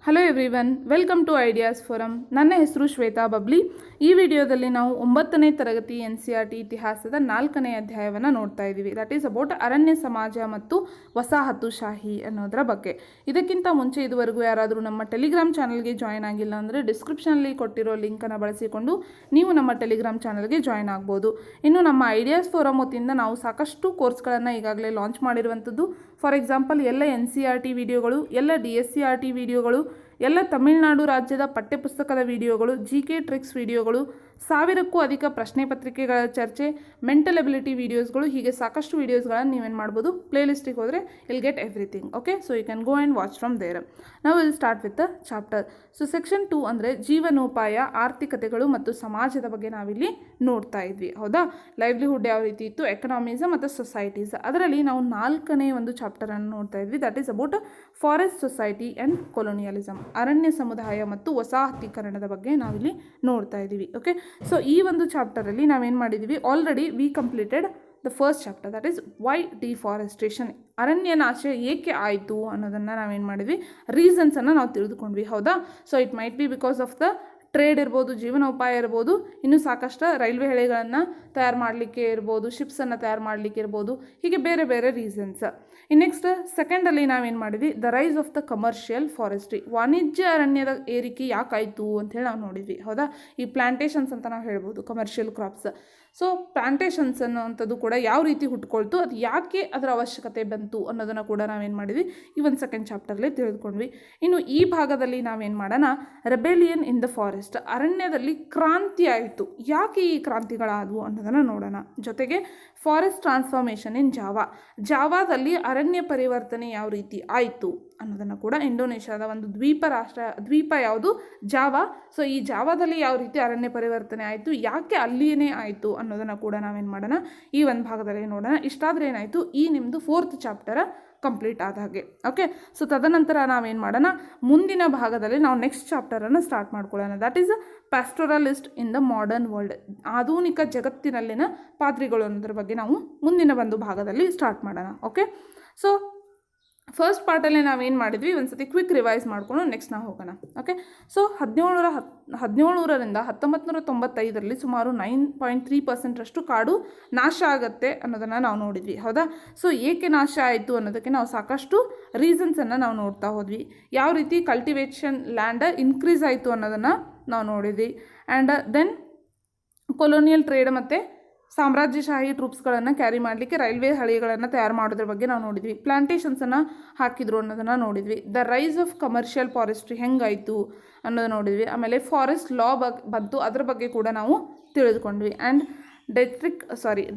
Hello everyone, welcome to ideas forum. ನನ್ನ ಹೆಸರು Shweta bubbly. ಈ ವಿಡಿಯೋದಲ್ಲಿ ನಾವು 9ನೇ ತರಗತಿ NCERT ಇತಿಹಾಸದ 4ನೇ ಅಧ್ಯಾಯವನ್ನು ನೋಡ್ತಾ ಇದ್ದೀವಿ. ದಟ್ ಈಸ್ ಅಬೌಟ್ ಅರಣ್ಯ ಸಮಾಜ ಮತ್ತು ವಸಾಹತುಶಾಹಿ ಅನ್ನೋದರ ಬಗ್ಗೆ. ಇದಕ್ಕಿಂತ ಮುಂಚೆ ಇದುವರೆಗೂ ಯಾರಾದರೂ ನಮ್ಮ ಟೆಲಿಗ್ರಾಮ್ ಚಾನಲ್ಗೆ ಜಾಯ್ನ್ ಆಗಿಲ್ಲ ಅಂದರೆ ಡಿಸ್ಕ್ರಿಪ್ಷನಲ್ಲಿ ಕೊಟ್ಟಿರೋ ಲಿಂಕನ್ನು ಬಳಸಿಕೊಂಡು ನೀವು ನಮ್ಮ ಟೆಲಿಗ್ರಾಮ್ ಚಾನಲ್ಗೆ ಜಾಯ್ನ್ ಆಗ್ಬೋದು. ಇನ್ನು ನಮ್ಮ ಐಡಿಯಾಸ್ ಫೋರಮ್ ವತಿಯಿಂದ ನಾವು ಸಾಕಷ್ಟು ಕೋರ್ಸ್ಗಳನ್ನು ಈಗಾಗಲೇ ಲಾಂಚ್ ಮಾಡಿರುವಂಥದ್ದು. ಫಾರ್ ಎಕ್ಸಾಂಪಲ್ ಎಲ್ಲ NCERT ವಿಡಿಯೋಗಳು, ಎಲ್ಲ DSCRT ವಿಡಿಯೋಗಳು, ಎಲ್ಲ ತಮಿಳುನಾಡು ರಾಜ್ಯದ ಪಠ್ಯಪುಸ್ತಕದ ವಿಡಿಯೋಗಳು, GK ಟ್ರಿಕ್ಸ್ ವಿಡಿಯೋಗಳು, 1000ಕ್ಕೂ ಅಧಿಕ ಪ್ರಶ್ನೆ ಪತ್ರಿಕೆಗಳ ಚರ್ಚೆ, ಮೆಂಟಲ್ ಎಬಿಲಿಟಿ ವಿಡಿಯೋಸ್ಗಳು, ಹೀಗೆ ಸಾಕಷ್ಟು ವಿಡಿಯೋಸ್ಗಳನ್ನು ನೀವೇನು ಮಾಡ್ಬೋದು, ಪ್ಲೇಲಿಸ್ಟಿಗೆ ಹೋದರೆ will get everything. Okay, so you can go and watch from there. ನಾವು will start with the chapter. So section 2 ಅಂದರೆ ಜೀವನೋಪಾಯ, ಆರ್ಥಿಕತೆಗಳು ಮತ್ತು ಸಮಾಜದ ಬಗ್ಗೆ ನಾವಿಲ್ಲಿ ನೋಡ್ತಾ ಇದ್ವಿ. ಹೌದಾ, ಲೈವ್ಲಿಹುಡ್ ಯಾವ ರೀತಿ ಇತ್ತು, ಎಕನಾಮೀಸ್ ಮತ್ತು ಸೊಸೈಟೀಸ್. ಅದರಲ್ಲಿ ನಾವು 4ನೇ ಒಂದು ಚಾಪ್ಟರನ್ನು ನೋಡ್ತಾ ಇದ್ವಿ. That is about forest society and colonialism, ಅರಣ್ಯ ಸಮುದಾಯ ಮತ್ತು ವಸಾಹತೀಕರಣದ ಬಗ್ಗೆ ನಾವಿಲ್ಲಿ ನೋಡ್ತಾ ಇದ್ದೀವಿ. ಓಕೆ, ಸೊ ಈ ಒಂದು ಚಾಪ್ಟರಲ್ಲಿ ನಾವೇನು ಮಾಡಿದ್ದೀವಿ, already we completed the first chapter. That is why deforestation, ಅರಣ್ಯ ನಾಶ ಏಕೆ ಆಯಿತು ಅನ್ನೋದನ್ನು ನಾವೇನು ಮಾಡಿದ್ವಿ, ರೀಸನ್ಸನ್ನು ನಾವು ತಿಳಿದುಕೊಂಡ್ವಿ. ಹೌದಾ, so it might be because of the trade ಇರ್ಬೋದು, ಜೀವನೋಪಾಯ ಇರ್ಬೋದು, ಇನ್ನೂ ಸಾಕಷ್ಟು ರೈಲ್ವೆ ಹಳಿಗಳನ್ನು ತಯಾರು ಮಾಡಲಿಕ್ಕೆ ಇರ್ಬೋದು, ಶಿಪ್ಸನ್ನು ತಯಾರು ಮಾಡಲಿಕ್ಕೆ ಇರ್ಬೋದು, ಹೀಗೆ ಬೇರೆ ಬೇರೆ ರೀಸನ್ಸ್. ಇನ್ನು ನೆಕ್ಸ್ಟ್ ಸೆಕೆಂಡಲ್ಲಿ ನಾವೇನು ಮಾಡಿದ್ವಿ, the rise of the commercial forestry, ವಾಣಿಜ್ಯ ಅರಣ್ಯದ ಏರಿಕೆ ಯಾಕಾಯಿತು ಅಂತೇಳಿ ನಾವು ನೋಡಿದ್ವಿ. ಹೌದಾ, ಈ ಪ್ಲಾಂಟೇಶನ್ಸ್ ಅಂತ ನಾವು ಹೇಳ್ಬೋದು, ಕಮರ್ಷಿಯಲ್ ಕ್ರಾಪ್ಸ್. ಸೊ ಪ್ಲಾಂಟೇಶನ್ಸ್ ಅನ್ನೋವಂಥದ್ದು ಕೂಡ ಯಾವ ರೀತಿ ಹುಟ್ಕೊಳ್ತು, ಅದು ಯಾಕೆ ಅದರ ಅವಶ್ಯಕತೆ ಬಂತು ಅನ್ನೋದನ್ನು ಕೂಡ ನಾವೇನು ಮಾಡಿದ್ವಿ, ಈ ಒಂದು ಸೆಕೆಂಡ್ ಚಾಪ್ಟರ್ಲಿ ತಿಳಿದುಕೊಂಡ್ವಿ. ಇನ್ನು ಈ ಭಾಗದಲ್ಲಿ ನಾವೇನು ಮಾಡೋಣ, ರೆಬೆಲಿಯನ್ ಇನ್ ದ ಫಾರೆಸ್ಟ್, ಅರಣ್ಯದಲ್ಲಿ ಕ್ರಾಂತಿ ಆಯಿತು, ಯಾಕೆ ಈ ಕ್ರಾಂತಿಗಳಾದವು ಅನ್ನೋದನ್ನು ನೋಡೋಣ. ಜೊತೆಗೆ ಫಾರೆಸ್ಟ್ ಟ್ರಾನ್ಸ್ಫಾರ್ಮೇಷನ್ ಇನ್ ಜಾವಾದಲ್ಲಿ ಅರಣ್ಯ ಪರಿವರ್ತನೆ ಯಾವ ರೀತಿ ಆಯಿತು ಅನ್ನೋದನ್ನು ಕೂಡ, ಇಂಡೋನೇಷ್ಯಾದ ಒಂದು ದ್ವೀಪ ಯಾವುದು, ಜಾವಾ. ಸೊ ಈ ಜಾವಾದಲ್ಲಿ ಯಾವ ರೀತಿ ಅರಣ್ಯ ಪರಿವರ್ತನೆ ಆಯಿತು, ಯಾಕೆ ಅಲ್ಲಿಯೇ ಆಯಿತು ಅನ್ನೋದನ್ನು ಕೂಡ ನಾವೇನು ಮಾಡೋಣ, ಈ ಒಂದು ಭಾಗದಲ್ಲಿ ನೋಡೋಣ. ಇಷ್ಟಾದರೆ ಏನಾಯಿತು, ಈ ನಿಮ್ಮದು 4th ಚಾಪ್ಟರ್ ಕಂಪ್ಲೀಟ್ ಆದ ಹಾಗೆ. ಓಕೆ, ಸೊ ತದನಂತರ ನಾವೇನು ಮಾಡೋಣ, ಮುಂದಿನ ಭಾಗದಲ್ಲಿ ನಾವು ನೆಕ್ಸ್ಟ್ ಚಾಪ್ಟರನ್ನು ಸ್ಟಾರ್ಟ್ ಮಾಡ್ಕೊಳ್ಳೋಣ. That is pastoralist in the modern world, ಆಧುನಿಕ ಜಗತ್ತಿನಲ್ಲಿನ ಪಾದ್ರಿಗಳು ಅನ್ನೋದ್ರ ಬಗ್ಗೆ ನಾವು ಮುಂದಿನ ಒಂದು ಭಾಗದಲ್ಲಿ ಸ್ಟಾರ್ಟ್ ಮಾಡೋಣ. ಓಕೆ, ಸೊ ಫಸ್ಟ್ ಪಾರ್ಟಲ್ಲೇ ನಾವೇನು ಮಾಡಿದ್ವಿ, ಒಂದು ಸತಿ ಕ್ವಿಕ್ ರಿವೈಸ್ ಮಾಡಿಕೊಂಡು ನೆಕ್ಸ್ಟ್ ನಾವು ಹೋಗೋಣ. ಓಕೆ, ಸೊ 1700ರಿಂದ 1995ರಲ್ಲಿ ಸುಮಾರು 9.3% ಕಾಡು ನಾಶ ಆಗುತ್ತೆ ಅನ್ನೋದನ್ನು ನಾವು ನೋಡಿದ್ವಿ. ಹೌದಾ, ಸೊ ಏಕೆ ನಾಶ ಆಯಿತು ಅನ್ನೋದಕ್ಕೆ ನಾವು ಸಾಕಷ್ಟು ರೀಸನ್ಸನ್ನು ನಾವು ನೋಡ್ತಾ ಹೋದ್ವಿ. ಯಾವ ರೀತಿ ಕಲ್ಟಿವೇಷನ್ ಲ್ಯಾಂಡ್ ಇನ್ಕ್ರೀಸ್ ಆಯಿತು ಅನ್ನೋದನ್ನು ನಾವು ನೋಡಿದ್ವಿ. ಆ್ಯಂಡ್ ದೆನ್ ಕೊಲೋನಿಯಲ್ ಟ್ರೇಡ್ ಮತ್ತು ಸಾಮ್ರಾಜ್ಯಶಾಹಿ ಟ್ರೂಪ್ಸ್ಗಳನ್ನು ಕ್ಯಾರಿ ಮಾಡಲಿಕ್ಕೆ ರೈಲ್ವೆ ಹಳಿಗಳನ್ನು ತಯಾರು ಮಾಡೋದ್ರ ಬಗ್ಗೆ ನಾವು ನೋಡಿದ್ವಿ. ಪ್ಲಾಂಟೇಶನ್ಸನ್ನು ಹಾಕಿದ್ರು ಅನ್ನೋದನ್ನು ನೋಡಿದ್ವಿ. The rise of commercial forestry ಹೆಂಗಾಯಿತು ಅನ್ನೋದು ನೋಡಿದ್ವಿ. ಆಮೇಲೆ ಫಾರೆಸ್ಟ್ ಲಾ ಬಂತು, ಅದರ ಬಗ್ಗೆ ಕೂಡ ನಾವು ತಿಳಿದುಕೊಂಡ್ವಿ. ಆ್ಯಂಡ್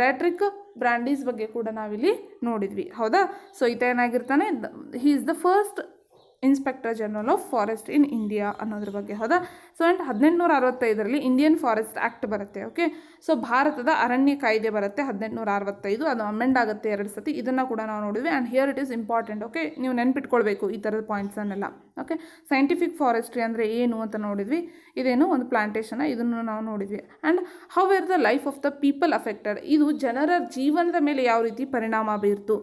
ಡೈಟ್ರಿಕ್ ಬ್ರ್ಯಾಂಡೀಸ್ ಬಗ್ಗೆ ಕೂಡ ನಾವಿಲ್ಲಿ ನೋಡಿದ್ವಿ. ಹೌದಾ, ಸೊ ಈತ ಏನಾಗಿರ್ತಾನೆ, he is the first inspector general of forest in India ಅನ್ನೋದ್ರ ಬಗ್ಗೆ. ಹೌದಾ, ಸೊ ಆ್ಯಂಡ್ 1865ರಲ್ಲಿ ಇಂಡಿಯನ್ ಫಾರೆಸ್ಟ್ ಆ್ಯಕ್ಟ್ ಬರುತ್ತೆ. ಓಕೆ, ಸೊ ಭಾರತದ ಅರಣ್ಯ ಕಾಯ್ದೆ ಬರುತ್ತೆ 1865, ಅದು ಅಮೆಂಡ್ ಆಗುತ್ತೆ 2 ಸತಿ. ಇದನ್ನು ಕೂಡ ನಾವು ನೋಡಿದ್ವಿ. And here it is important. Okay, ನೀವು ನೆನ್ಪಿಟ್ಕೊಳ್ಬೇಕು ಈ ಥರದ ಪಾಯಿಂಟ್ಸನ್ನೆಲ್ಲ. ಓಕೆ, ಸೈಂಟಿಫಿಕ್ ಫಾರೆಸ್ಟ್ರಿ ಅಂದರೆ ಏನು ಅಂತ ನೋಡಿದ್ವಿ. ಇದೇನು ಒಂದು ಪ್ಲಾಂಟೇಶನ್, ಇದನ್ನು ನಾವು ನೋಡಿದ್ವಿ. And how are the life of the people affected, ಇದು ಜನರ ಜೀವನದ ಮೇಲೆ ಯಾವ ರೀತಿ ಪರಿಣಾಮ ಬೀರ್ತು,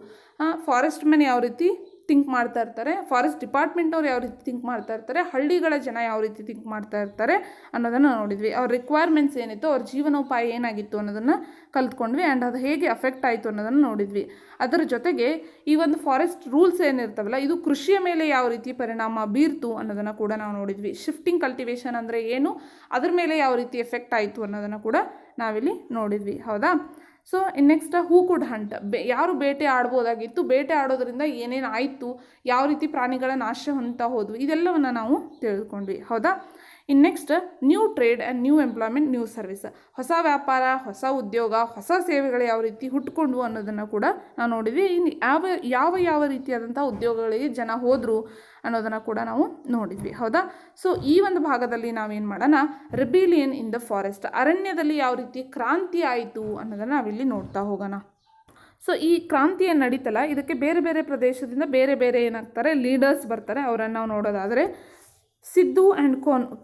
ಫಾರೆಸ್ಟ್ ಮ್ಯಾನ್ ಯಾವ ರೀತಿ ಥಿಂಕ್ ಮಾಡ್ತಾ ಇರ್ತಾರೆ, ಫಾರೆಸ್ಟ್ ಡಿಪಾರ್ಟ್ಮೆಂಟ್ನವ್ರು ಯಾವ ರೀತಿ ಥಿಂಕ್ ಮಾಡ್ತಾ ಇರ್ತಾರೆ, ಹಳ್ಳಿಗಳ ಜನ ಯಾವ ರೀತಿ ಥಿಂಕ್ ಮಾಡ್ತಾ ಇರ್ತಾರೆ ಅನ್ನೋದನ್ನು ನೋಡಿದ್ವಿ. ಅವ್ರ ರಿಕ್ವೈರ್ಮೆಂಟ್ಸ್ ಏನಿತ್ತು, ಅವ್ರ ಜೀವನೋಪಾಯ ಏನಾಗಿತ್ತು ಅನ್ನೋದನ್ನು ಕಲ್ತ್ಕೊಂಡ್ವಿ. ಆ್ಯಂಡ್ ಅದು ಹೇಗೆ ಅಫೆಕ್ಟ್ ಆಯಿತು ಅನ್ನೋದನ್ನು ನೋಡಿದ್ವಿ. ಅದರ ಜೊತೆಗೆ ಈ ಒಂದು ಫಾರೆಸ್ಟ್ ರೂಲ್ಸ್ ಏನಿರ್ತಾವಲ್ಲ, ಇದು ಕೃಷಿಯ ಮೇಲೆ ಯಾವ ರೀತಿ ಪರಿಣಾಮ ಬೀರ್ತು ಅನ್ನೋದನ್ನು ಕೂಡ ನಾವು ನೋಡಿದ್ವಿ. ಶಿಫ್ಟಿಂಗ್ ಕಲ್ಟಿವೇಷನ್ ಅಂದರೆ ಏನು, ಅದ್ರ ಮೇಲೆ ಯಾವ ರೀತಿ ಎಫೆಕ್ಟ್ ಆಯಿತು ಅನ್ನೋದನ್ನು ಕೂಡ ನಾವಿಲ್ಲಿ ನೋಡಿದ್ವಿ. ಹೌದಾ, ಸೊ ನೆಕ್ಸ್ಟ್ ಹೂ ಕುಡ್ ಹಂಟ್, ಯಾರು ಬೇಟೆ ಆಡ್ಬೋದಾಗಿತ್ತು, ಬೇಟೆ ಆಡೋದ್ರಿಂದ ಏನೇನು ಆಯಿತು, ಯಾವ ರೀತಿ ಪ್ರಾಣಿಗಳ ನಾಶ ಹೊಂದ್ತಾ ಹೋದ್ವು, ಇದೆಲ್ಲವನ್ನು ನಾವು ತಿಳ್ಕೊಂಡ್ವಿ. ಹೌದಾ, ಇನ್ನು next new trade and new employment, new service, ಹೊಸ ವ್ಯಾಪಾರ, ಹೊಸ ಉದ್ಯೋಗ, ಹೊಸ ಸೇವೆಗಳು ಯಾವ ರೀತಿ ಹುಟ್ಕೊಂಡ್ವು ಅನ್ನೋದನ್ನು ಕೂಡ ನಾವು ನೋಡಿದ್ವಿ. ಇನ್ನು ಯಾವ ರೀತಿಯಾದಂಥ ಉದ್ಯೋಗಗಳಿಗೆ ಜನ ಹೋದರು ಅನ್ನೋದನ್ನು ಕೂಡ ನಾವು ನೋಡಿದ್ವಿ. ಹೌದಾ, ಸೊ ಈ ಒಂದು ಭಾಗದಲ್ಲಿ ನಾವೇನು ಮಾಡೋಣ, ರೆಬಿಲಿಯನ್ ಇನ್ ದ ಫಾರೆಸ್ಟ್, ಅರಣ್ಯದಲ್ಲಿ ಯಾವ ರೀತಿ ಕ್ರಾಂತಿ ಆಯಿತು ಅನ್ನೋದನ್ನು ನಾವಿಲ್ಲಿ ನೋಡ್ತಾ ಹೋಗೋಣ. ಸೊ ಈ ಕ್ರಾಂತಿ ಏನು ನಡೀತಲ್ಲ, ಇದಕ್ಕೆ ಬೇರೆ ಬೇರೆ ಪ್ರದೇಶದಿಂದ ಬೇರೆ ಬೇರೆ ಏನಾಗ್ತಾರೆ, ಲೀಡರ್ಸ್ ಬರ್ತಾರೆ. ಅವರನ್ನು ನಾವು ನೋಡೋದಾದರೆ ಸಿದ್ದು ಆ್ಯಂಡ್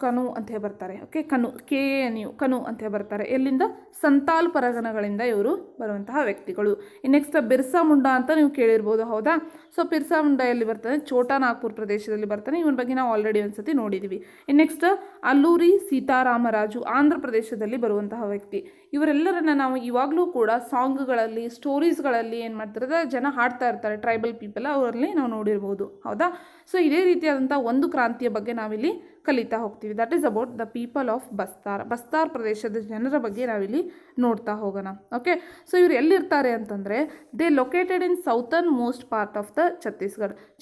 ಕನು ಅಂತ ಬರ್ತಾರೆ. ಓಕೆ, ಕನು KANU ಕನು ಅಂತ ಬರ್ತಾರೆ. ಎಲ್ಲಿಂದ? ಸಂತಾಲ್ ಪರಗಣಗಳಿಂದ ಇವರು ಬರುವಂತಹ ವ್ಯಕ್ತಿಗಳು. ನೆಕ್ಸ್ಟ್ ಬಿರ್ಸಾ ಮುಂಡಾ ಅಂತ ನೀವು ಕೇಳಿರ್ಬೋದು, ಹೌದಾ? ಸೊ ಬಿರ್ಸಾ ಮುಂಡಾ ಎಲ್ಲಿ ಬರ್ತಾನೆ? ಛೋಟಾ ನಾಗ್ಪುರ್ ಪ್ರದೇಶದಲ್ಲಿ ಬರ್ತಾನೆ. ಇವನ ಬಗ್ಗೆ ನಾವು ಆಲ್ರೆಡಿ ಒಂದ್ಸತಿ ನೋಡಿದ್ದೀವಿ. ನೆಕ್ಸ್ಟ್ ಅಲ್ಲೂರಿ ಸೀತಾರಾಮರಾಜು ಆಂಧ್ರ ಪ್ರದೇಶದಲ್ಲಿ ಬರುವಂತಹ ವ್ಯಕ್ತಿ. ಇವರೆಲ್ಲರನ್ನ ನಾವು ಇವಾಗಲೂ ಕೂಡ ಸಾಂಗ್ಗಳಲ್ಲಿ, ಸ್ಟೋರೀಸ್ಗಳಲ್ಲಿ ಏನು ಮಾಡ್ತಾರೆ, ಜನ ಹಾಡ್ತಾ ಇರ್ತಾರೆ, ಟ್ರೈಬಲ್ ಪೀಪಲ್, ಅವರಲ್ಲಿ ನಾವು ನೋಡಿರ್ಬೋದು, ಹೌದಾ? ಸೊ ಇದೇ ರೀತಿಯಾದಂಥ ಒಂದು ಕ್ರಾಂತಿಯ ಬಗ್ಗೆ ನಾವಿಲ್ಲಿ ಕಲಿತಾ ಹೋಗ್ತೀವಿ. That is about the people of Bastar ಪ್ರದೇಶದ ಜನರ ಬಗ್ಗೆ ನಾವಿಲ್ಲಿ ನೋಡ್ತಾ ಹೋಗೋಣ. ಓಕೆ, ಸೊ ಇವ್ರು ಎಲ್ಲಿರ್ತಾರೆ ಅಂತಂದರೆ, they located in southern most part of the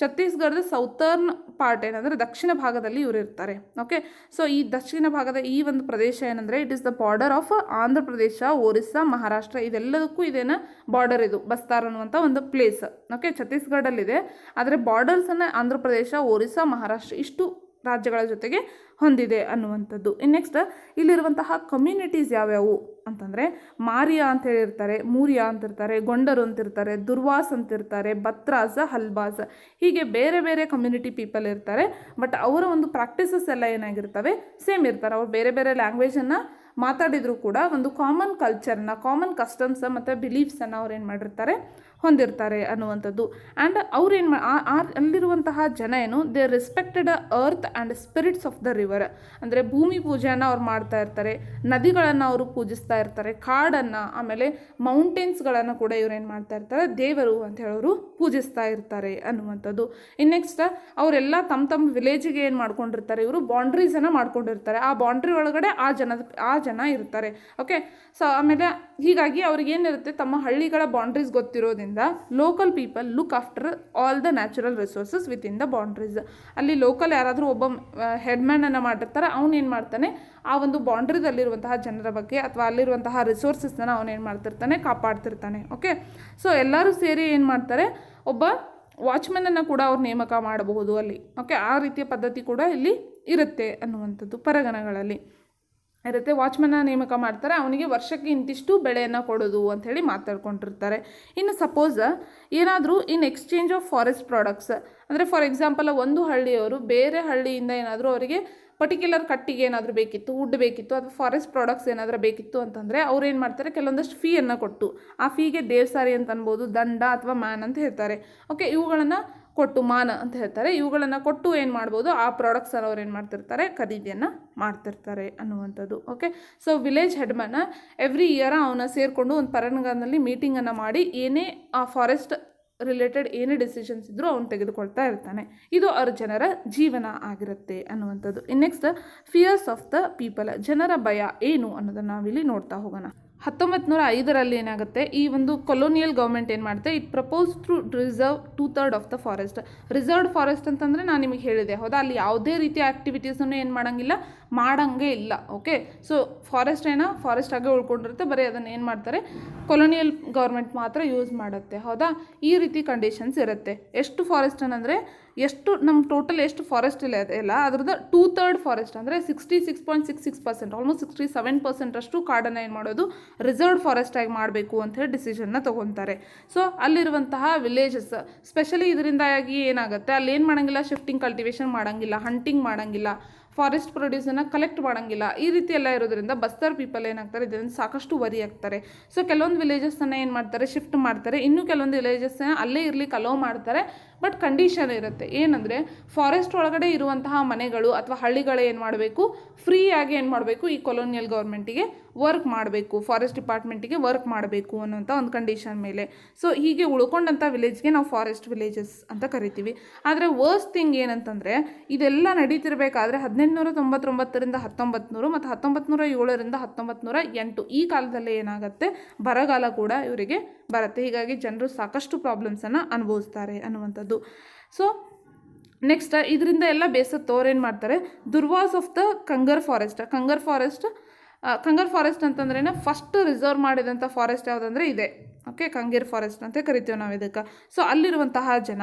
ಛತ್ತೀಸ್ಗಢದ ಸೌತರ್ನ್ ಪಾರ್ಟ್ ಏನಂದರೆ ದಕ್ಷಿಣ ಭಾಗದಲ್ಲಿ ಇವರು ಇರ್ತಾರೆ. ಓಕೆ, ಸೊ ಈ ದಕ್ಷಿಣ ಭಾಗದ ಈ ಒಂದು ಪ್ರದೇಶ ಏನಂದರೆ, it is the border of Andhra Pradesh, Orissa, Maharashtra, ಇದೆಲ್ಲದಕ್ಕೂ ಇದೇನ ಬಾರ್ಡರ್, ಇದು ಬಸ್ತಾರ್ ಅನ್ನುವಂಥ ಒಂದು ಪ್ಲೇಸ್. ಓಕೆ, ಛತ್ತೀಸ್ಗಢಲ್ಲಿದೆ, ಆದರೆ ಬಾರ್ಡರ್ಸನ್ನು ಆಂಧ್ರ ಪ್ರದೇಶ, ಒರಿಸ್ಸಾ, ಮಹಾರಾಷ್ಟ್ರ ಇಷ್ಟು ರಾಜ್ಯಗಳ ಜೊತೆಗೆ ಹೊಂದಿದೆ ಅನ್ನುವಂಥದ್ದು. ನೆಕ್ಸ್ಟ್ ಇಲ್ಲಿರುವಂತಹ ಕಮ್ಯುನಿಟೀಸ್ ಯಾವ್ಯಾವು ಅಂತಂದರೆ, ಮಾರಿಯಾ ಅಂತ ಹೇಳಿರ್ತಾರೆ, ಮೂರಿಯಾ ಅಂತಿರ್ತಾರೆ, ಗೊಂಡರು ಅಂತಿರ್ತಾರೆ, ದುರ್ವಾಸ್ ಅಂತಿರ್ತಾರೆ, ಬತ್ರಾಸ್, ಹಲ್ಬಾಸ್, ಹೀಗೆ ಬೇರೆ ಬೇರೆ ಕಮ್ಯುನಿಟಿ ಪೀಪಲ್ ಇರ್ತಾರೆ. ಬಟ್ ಅವರ ಒಂದು ಪ್ರಾಕ್ಟೀಸಸ್ ಎಲ್ಲ ಏನಾಗಿರ್ತವೆ? ಸೇಮ್ ಇರ್ತಾರೆ. ಅವ್ರು ಬೇರೆ ಬೇರೆ ಲ್ಯಾಂಗ್ವೇಜನ್ನು ಮಾತಾಡಿದರೂ ಕೂಡ ಒಂದು ಕಾಮನ್ ಕಲ್ಚರ್ನ, ಕಾಮನ್ ಕಸ್ಟಮ್ಸ್ ಮತ್ತು ಬಿಲೀಫ್ಸನ್ನು ಅವ್ರು ಏನು ಮಾಡಿರ್ತಾರೆ, ಹೊಂದಿರ್ತಾರೆ ಅನ್ನುವಂಥದ್ದು. ಆ್ಯಂಡ್ ಅವ್ರೇನು ಅಲ್ಲಿರುವಂತಹ ಜನ ಏನು, they respected earth and spirits of the river, ಅಂದರೆ ಭೂಮಿ ಪೂಜೆಯನ್ನು ಅವ್ರು ಮಾಡ್ತಾ ಇರ್ತಾರೆ, ನದಿಗಳನ್ನು ಅವರು ಪೂಜಿಸ್ತಾ ಇರ್ತಾರೆ, ಕಾಡನ್ನು, ಆಮೇಲೆ ಮೌಂಟೇನ್ಸ್ಗಳನ್ನು ಕೂಡ ಇವ್ರು ಏನು ಮಾಡ್ತಾ ಇರ್ತಾರೆ, ದೇವರು ಅಂತ ಹೇಳೋರು ಪೂಜಿಸ್ತಾ ಇರ್ತಾರೆ ಅನ್ನುವಂಥದ್ದು. ನೆಕ್ಸ್ಟ್ ಅವರೆಲ್ಲ ತಮ್ಮ ವಿಲೇಜಿಗೆ ಏನು ಮಾಡ್ಕೊಂಡಿರ್ತಾರೆ, ಇವರು ಬೌಂಡ್ರೀಸನ್ನು ಮಾಡ್ಕೊಂಡಿರ್ತಾರೆ. ಆ ಬೌಂಡ್ರಿ ಒಳಗಡೆ ಆ ಜನ ಇರ್ತಾರೆ. ಓಕೆ, ಸೊ ಆಮೇಲೆ ಹೀಗಾಗಿ ಅವ್ರಿಗೆ ಏನಿರುತ್ತೆ, ತಮ್ಮ ಹಳ್ಳಿಗಳ ಬೌಂಡ್ರೀಸ್ ಗೊತ್ತಿರೋದ್ರಿಂದ local people look after all the natural resources within the boundaries. ಅಲ್ಲಿ ಲೋಕಲ್ ಯಾರಾದರೂ ಒಬ್ಬ ಹೆಡ್ಮ್ಯಾನನ್ನು ಮಾಡಿರ್ತಾರೆ, ಅವನೇನು ಮಾಡ್ತಾನೆ, ಆ ಒಂದು ಬೌಂಡ್ರಿದಲ್ಲಿರುವಂತಹ ಜನರ ಬಗ್ಗೆ ಅಥವಾ ಅಲ್ಲಿರುವಂತಹ ರಿಸೋರ್ಸಸ್ನ ಅವನೇನು ಮಾಡ್ತಿರ್ತಾನೆ, ಕಾಪಾಡ್ತಿರ್ತಾನೆ. ಓಕೆ, ಸೊ ಎಲ್ಲರೂ ಸೇರಿ ಏನು ಮಾಡ್ತಾರೆ, ಒಬ್ಬ ವಾಚ್ಮನನ್ನು ಕೂಡ ಅವ್ರು ನೇಮಕ ಮಾಡಬಹುದು ಅಲ್ಲಿ. ಓಕೆ, ಆ ರೀತಿಯ ಪದ್ಧತಿ ಕೂಡ ಇಲ್ಲಿ ಇರುತ್ತೆ ಅನ್ನುವಂಥದ್ದು. ಪರಗಣಗಳಲ್ಲಿ ಇರುತ್ತೆ, ವಾಚ್ಮನ್ನ ನೇಮಕ ಮಾಡ್ತಾರೆ, ಅವನಿಗೆ ವರ್ಷಕ್ಕೆ ಇಂತಿಷ್ಟು ಬೆಳೆಯನ್ನು ಕೊಡೋದು ಅಂಥೇಳಿ ಮಾತಾಡ್ಕೊಂಡಿರ್ತಾರೆ. ಇನ್ನು ಸಪೋಸ್ ಏನಾದರೂ in exchange of forest products, ಅಂದರೆ ಫಾರ್ ಎಕ್ಸಾಂಪಲ್ ಒಂದು ಹಳ್ಳಿಯವರು ಬೇರೆ ಹಳ್ಳಿಯಿಂದ ಏನಾದರೂ ಅವರಿಗೆ ಪರ್ಟಿಕ್ಯುಲರ್ ಕಟ್ಟಿಗೆ ಏನಾದರೂ ಬೇಕಿತ್ತು, ವುಡ್ ಬೇಕಿತ್ತು, ಅಥವಾ ಫಾರೆಸ್ಟ್ ಪ್ರಾಡಕ್ಟ್ಸ್ ಏನಾದರೂ ಬೇಕಿತ್ತು ಅಂತಂದರೆ ಅವ್ರು ಏನು ಮಾಡ್ತಾರೆ, ಕೆಲವೊಂದಷ್ಟು ಫೀಯನ್ನು ಕೊಟ್ಟು, ಆ ಫೀಗೆ ದೇವಸಾರಿ ಅಂತ ಅನ್ಬೋದು, ದಂಡ ಅಥವಾ ಮ್ಯಾನ್ ಅಂತ ಹೇಳ್ತಾರೆ. ಓಕೆ, ಇವುಗಳನ್ನು ಕೊಟ್ಟು, ಮಾನ ಅಂತ ಹೇಳ್ತಾರೆ, ಇವುಗಳನ್ನು ಕೊಟ್ಟು ಏನು ಮಾಡ್ಬೋದು, ಆ ಪ್ರಾಡಕ್ಟ್ಸನ್ನು ಅವ್ರು ಏನು ಮಾಡ್ತಿರ್ತಾರೆ, ಖರೀದಿಯನ್ನು ಮಾಡ್ತಿರ್ತಾರೆ ಅನ್ನುವಂಥದ್ದು. Okay, so village headman every year ಅವನ್ನ ಸೇರಿಕೊಂಡು ಒಂದು ಪರಗಣದಲ್ಲಿ ಮೀಟಿಂಗನ್ನು ಮಾಡಿ ಏನೇ ಆ ಫಾರೆಸ್ಟ್ ರಿಲೇಟೆಡ್ ಏನೇ ಡಿಸಿಷನ್ಸ್ ಇದ್ದರೂ ಅವನು ತೆಗೆದುಕೊಳ್ತಾ ಇರ್ತಾನೆ. ಇದು ಅವ್ರ ಜನರ ಜೀವನ ಆಗಿರುತ್ತೆ ಅನ್ನುವಂಥದ್ದು. Next fierce of the people, ಜನರ ಭಯ ಏನು ಅನ್ನೋದನ್ನು ನಾವಿಲ್ಲಿ ನೋಡ್ತಾ ಹೋಗೋಣ. 1905 ಏನಾಗುತ್ತೆ, ಈ ಒಂದು ಕೊಲೋನಿಯಲ್ ಗೌರ್ಮೆಂಟ್ ಏನು ಮಾಡುತ್ತೆ, it propose to reserve 2/3 of the forest. Reserved forest ಅಂತಂದರೆ ನಾನು ನಿಮಗೆ ಹೇಳಿದೆ, ಹೌದಾ? ಅಲ್ಲಿ ಯಾವುದೇ ರೀತಿಯ ಆ್ಯಕ್ಟಿವಿಟೀಸನ್ನು ಏನು ಮಾಡಂಗೆ ಇಲ್ಲ. ಓಕೆ, ಸೊ ಫಾರೆಸ್ಟ್ ಆಗೇ ಉಳ್ಕೊಂಡಿರುತ್ತೆ, ಬರೀ ಅದನ್ನು ಏನು ಮಾಡ್ತಾರೆ, ಕೊಲೋನಿಯಲ್ ಗೌರ್ಮೆಂಟ್ ಮಾತ್ರ ಯೂಸ್ ಮಾಡುತ್ತೆ, ಹೌದಾ? ಈ ರೀತಿ ಕಂಡೀಷನ್ಸ್ ಇರುತ್ತೆ. ಎಷ್ಟು ಫಾರೆಸ್ಟ್ ಅಂದರೆ, ಎಷ್ಟು ನಮ್ಮ ಟೋಟಲ್ ಎಷ್ಟು ಫಾರೆಸ್ಟ್ ಇಲ್ಲ ಅದ್ರದ್ದು 2/3 ಫಾರೆಸ್ಟ್ ಅಂದರೆ 66.66%, ಆಲ್ಮೋಸ್ಟ್ 67% ಅಷ್ಟು ಕಾಡನ್ನು ಏನು ಮಾಡೋದು, ರಿಸರ್ವ್ಡ್ ಫಾರೆಸ್ಟ್ ಆಗಿ ಮಾಡಬೇಕು ಅಂಥೇಳಿ ಡಿಸಿಷನ್ನ ತೊಗೊತಾರೆ. ಸೊ ಅಲ್ಲಿರುವಂತಹ ವಿಲೇಜಸ್ ಸ್ಪೆಷಲಿ ಇದರಿಂದಾಗಿ ಏನಾಗುತ್ತೆ, ಅಲ್ಲಿ ಏನು ಮಾಡೋಂಗಿಲ್ಲ, ಶಿಫ್ಟಿಂಗ್ ಕಲ್ಟಿವೇಷನ್ ಮಾಡೋಂಗಿಲ್ಲ, ಹಂಟಿಂಗ್ ಮಾಡೋಂಗಿಲ್ಲ, ಫಾರೆಸ್ಟ್ ಪ್ರೊಡ್ಯೂಸನ್ನು ಕಲೆಕ್ಟ್ ಮಾಡೋಂಗಿಲ್ಲ, ಈ ರೀತಿ ಎಲ್ಲ ಇರೋದ್ರಿಂದ ಬಸ್ತರ್ ಪೀಪಲ್ ಏನಾಗ್ತಾರೆ, ಇದರಿಂದ ಸಾಕಷ್ಟು ವರಿ ಆಗ್ತಾರೆ. ಸೊ ಕೆಲವೊಂದು ವಿಲೇಜಸ್ಸನ್ನು ಏನು ಮಾಡ್ತಾರೆ, ಶಿಫ್ಟ್ ಮಾಡ್ತಾರೆ, ಇನ್ನು ಕೆಲವೊಂದು ವಿಲೇಜಸ್ಸನ್ನು ಅಲ್ಲೇ ಇರಲಿಕ್ಕೆ ಅಲೋ ಮಾಡ್ತಾರೆ. ಬಟ್ ಕಂಡೀಷನ್ ಇರುತ್ತೆ, ಏನಂದರೆ ಫಾರೆಸ್ಟ್ ಒಳಗಡೆ ಇರುವಂತಹ ಮನೆಗಳು ಅಥವಾ ಹಳ್ಳಿಗಳು ಏನು ಮಾಡಬೇಕು, ಫ್ರೀಯಾಗಿ ಏನು ಮಾಡಬೇಕು, ಈ ಕೊಲೋನಿಯಲ್ ಗೌರ್ಮೆಂಟಿಗೆ ವರ್ಕ್ ಮಾಡಬೇಕು, ಫಾರೆಸ್ಟ್ ಡಿಪಾರ್ಟ್ಮೆಂಟಿಗೆ ವರ್ಕ್ ಮಾಡಬೇಕು ಅನ್ನೋಂಥ ಒಂದು ಕಂಡೀಷನ್ ಮೇಲೆ. ಸೊ ಹೀಗೆ ಉಳ್ಕೊಂಡಂಥ ವಿಲೇಜ್ಗೆ ನಾವು ಫಾರೆಸ್ಟ್ ವಿಲೇಜಸ್ ಅಂತ ಕರಿತೀವಿ. ಆದರೆ ವರ್ಸ್ಟ್ ಥಿಂಗ್ ಏನಂತಂದರೆ, ಇದೆಲ್ಲ ನಡೀತಿರ್ಬೇಕಾದ್ರೆ 1899ರಿಂದ 1900 ಮತ್ತು 1907ರಿಂದ 1908 ಈ ಕಾಲದಲ್ಲಿ ಏನಾಗುತ್ತೆ, ಬರಗಾಲ ಕೂಡ ಇವರಿಗೆ ಬರುತ್ತೆ. ಹೀಗಾಗಿ ಜನರು ಸಾಕಷ್ಟು ಪ್ರಾಬ್ಲಮ್ಸನ್ನು ಅನುಭವಿಸ್ತಾರೆ ಅನ್ನುವಂಥದ್ದು. ಸೊ ನೆಕ್ಸ್ಟ್ ಇದರಿಂದ ಎಲ್ಲ ಬೇಸತ್ತವ್ರು ಏನು ಮಾಡ್ತಾರೆ, ದುರ್ವಾಸ್ ಆಫ್ ದ ಕಂಗರ್ ಫಾರೆಸ್ಟ್ ಅಂತಂದ್ರೆ ಫಸ್ಟ್ ರಿಸರ್ವ್ ಮಾಡಿದಂಥ ಫಾರೆಸ್ಟ್ ಯಾವುದಂದ್ರೆ ಇದೆ. ಓಕೆ, ಕಂಗೀರ್ ಫಾರೆಸ್ಟ್ ಅಂತ ಕರಿತೀವಿ ನಾವು ಇದಕ್ಕೆ. ಸೊ ಅಲ್ಲಿರುವಂತಹ ಜನ,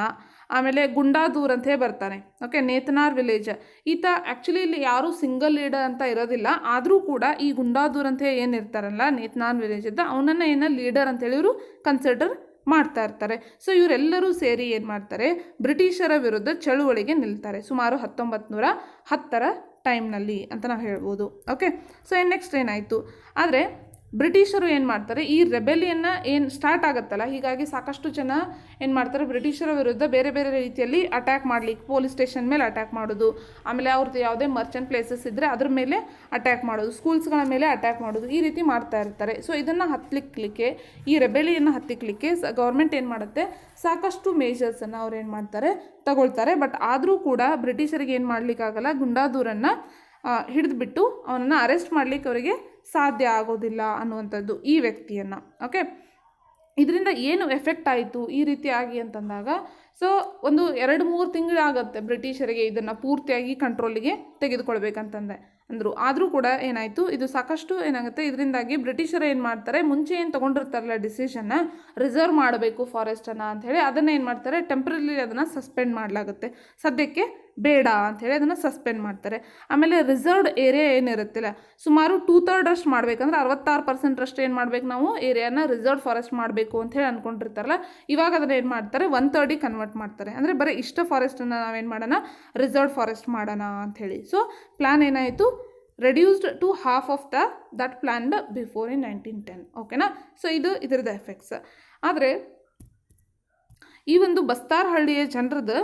ಆಮೇಲೆ ಗುಂಡಾದೂರ್ ಅಂತ ಬರ್ತಾನೆ. ಓಕೆ, ನೇತನಾರ್ ವಿಲೇಜ್, ಈತ ಆ್ಯಕ್ಚುಲಿ ಇಲ್ಲಿ ಯಾರೂ ಸಿಂಗಲ್ ಲೀಡರ್ ಅಂತ ಇರೋದಿಲ್ಲ, ಆದರೂ ಕೂಡ ಈ ಗುಂಡಾದೂರ್ ಅಂತ ಏನಿರ್ತಾರಲ್ಲ ನೇತನಾರ್ ವಿಲೇಜ್ ಇದ್ದ, ಅವನನ್ನು ಲೀಡರ್ ಅಂತೇಳಿ ಇವರು ಕನ್ಸಿಡರ್ ಮಾಡ್ತಾ ಇರ್ತಾರೆ. ಸೊ ಇವರೆಲ್ಲರೂ ಸೇರಿ ಏನು ಮಾಡ್ತಾರೆ, ಬ್ರಿಟಿಷರ ವಿರುದ್ಧ ಚಳುವಳಿಗೆ ನಿಲ್ತಾರೆ ಸುಮಾರು 1910ರ ಟೈಮ್ನಲ್ಲಿ ಅಂತ ನಾವು ಹೇಳ್ಬೋದು. ಓಕೆ, ಸೊ ನೆಕ್ಸ್ಟ್ ಏನಾಯಿತು ಆದರೆ ಬ್ರಿಟಿಷರು ಏನು ಮಾಡ್ತಾರೆ, ಈ ರೆಬೆಲಿಯನ್ನ ಏನು ಸ್ಟಾರ್ಟ್ ಆಗುತ್ತಲ್ಲ, ಹೀಗಾಗಿ ಸಾಕಷ್ಟು ಜನ ಏನು ಮಾಡ್ತಾರೆ, ಬ್ರಿಟಿಷರ ವಿರುದ್ಧ ಬೇರೆ ಬೇರೆ ರೀತಿಯಲ್ಲಿ ಅಟ್ಯಾಕ್ ಮಾಡಲಿಕ್ಕೆ, ಪೊಲೀಸ್ ಸ್ಟೇಷನ್ ಮೇಲೆ ಅಟ್ಯಾಕ್ ಮಾಡೋದು, ಆಮೇಲೆ ಅವ್ರದ್ದು ಯಾವುದೇ ಮರ್ಚೆಂಟ್ ಪ್ಲೇಸಸ್ ಇದ್ದರೆ ಅದ್ರ ಮೇಲೆ ಅಟ್ಯಾಕ್ ಮಾಡೋದು, ಸ್ಕೂಲ್ಸ್ಗಳ ಮೇಲೆ ಅಟ್ಯಾಕ್ ಮಾಡೋದು, ಈ ರೀತಿ ಮಾಡ್ತಾ ಇರ್ತಾರೆ. ಸೊ ಇದನ್ನು ಹತ್ತಲಿಕ್ಕೆ, ಈ ರೆಬೆಲಿಯನ್ನು ಹತ್ತಿಕ್ಕಲಿಕ್ಕೆ ಗೌರ್ಮೆಂಟ್ ಏನು ಮಾಡುತ್ತೆ, ಸಾಕಷ್ಟು ಮೇಜರ್ಸನ್ನು ಅವ್ರು ಏನು ಮಾಡ್ತಾರೆ, ತಗೊಳ್ತಾರೆ. ಬಟ್ ಆದರೂ ಕೂಡ ಬ್ರಿಟಿಷರಿಗೆ ಏನು ಮಾಡಲಿಕ್ಕಾಗಲ್ಲ, ಗುಂಡಾದೂರನ್ನು ಹಿಡಿದುಬಿಟ್ಟು ಅವನನ್ನು ಅರೆಸ್ಟ್ ಮಾಡಲಿಕ್ಕೆ ಅವರಿಗೆ ಸಾಧ್ಯ ಆಗೋದಿಲ್ಲ ಅನ್ನುವಂಥದ್ದು ಈ ವ್ಯಕ್ತಿಯನ್ನು. ಓಕೆ, ಇದರಿಂದ ಏನು ಎಫೆಕ್ಟ್ ಆಯಿತು ಈ ರೀತಿಯಾಗಿ ಅಂತಂದಾಗ, ಸೊ ಒಂದು 2-3 ತಿಂಗಳಾಗುತ್ತೆ ಬ್ರಿಟಿಷರಿಗೆ ಇದನ್ನು ಪೂರ್ತಿಯಾಗಿ ಕಂಟ್ರೋಲಿಗೆ ತೆಗೆದುಕೊಳ್ಬೇಕಂತಂದೆ ಅಂದರು. ಆದರೂ ಕೂಡ ಏನಾಯಿತು, ಇದು ಸಾಕಷ್ಟು ಏನಾಗುತ್ತೆ, ಇದರಿಂದಾಗಿ ಬ್ರಿಟಿಷರು ಏನು ಮಾಡ್ತಾರೆ, ಮುಂಚೆ ಏನು ತೊಗೊಂಡಿರ್ತಾರಲ್ಲ ಡಿಸಿಷನ್ನ, ರಿಸರ್ವ್ ಮಾಡಬೇಕು ಫಾರೆಸ್ಟನ್ನು ಅಂಥೇಳಿ, ಅದನ್ನು ಏನು ಮಾಡ್ತಾರೆ, ಟೆಂಪ್ರರಿ ಅದನ್ನು ಸಸ್ಪೆಂಡ್ ಮಾಡಲಾಗುತ್ತೆ, ಸದ್ಯಕ್ಕೆ ಬೇಡ ಅಂಥೇಳಿ ಅದನ್ನು ಸಸ್ಪೆಂಡ್ ಮಾಡ್ತಾರೆ. ಆಮೇಲೆ ರಿಸರ್ವ್ಡ್ ಏರಿಯಾ ಏನಿರುತ್ತಿಲ್ಲ, ಸುಮಾರು 2/3 ಮಾಡಬೇಕಂದ್ರೆ 66% ಏನು ಮಾಡಬೇಕು, ನಾವು ಏರಿಯಾನ ರಿಸರ್ವ್ಡ್ ಫಾರೆಸ್ಟ್ ಮಾಡಬೇಕು ಅಂಥೇಳಿ ಅಂದ್ಕೊಂಡಿರ್ತಾರಲ್ಲ, ಇವಾಗ ಅದನ್ನು ಏನು ಮಾಡ್ತಾರೆ, 1/3 ಕನ್ವರ್ಟ್ ಮಾಡ್ತಾರೆ. ಅಂದರೆ ಬರೀ ಇಷ್ಟ ಫಾರೆಸ್ಟನ್ನು ನಾವೇನು ಮಾಡೋಣ, ರಿಸರ್ವ್ಡ್ ಫಾರೆಸ್ಟ್ ಮಾಡೋಣ ಅಂಥೇಳಿ. ಸೊ ಪ್ಲ್ಯಾನ್ ಏನಾಯಿತು, reduced to half of that planned before in 1910. ಓಕೆನಾ, ಸೊ ಇದರದ್ದು ಎಫೆಕ್ಟ್ಸ್. ಆದರೆ ಈ ಒಂದು ಬಸ್ತಾರ್ ಹಳ್ಳಿಯ ಜನರದ್ದು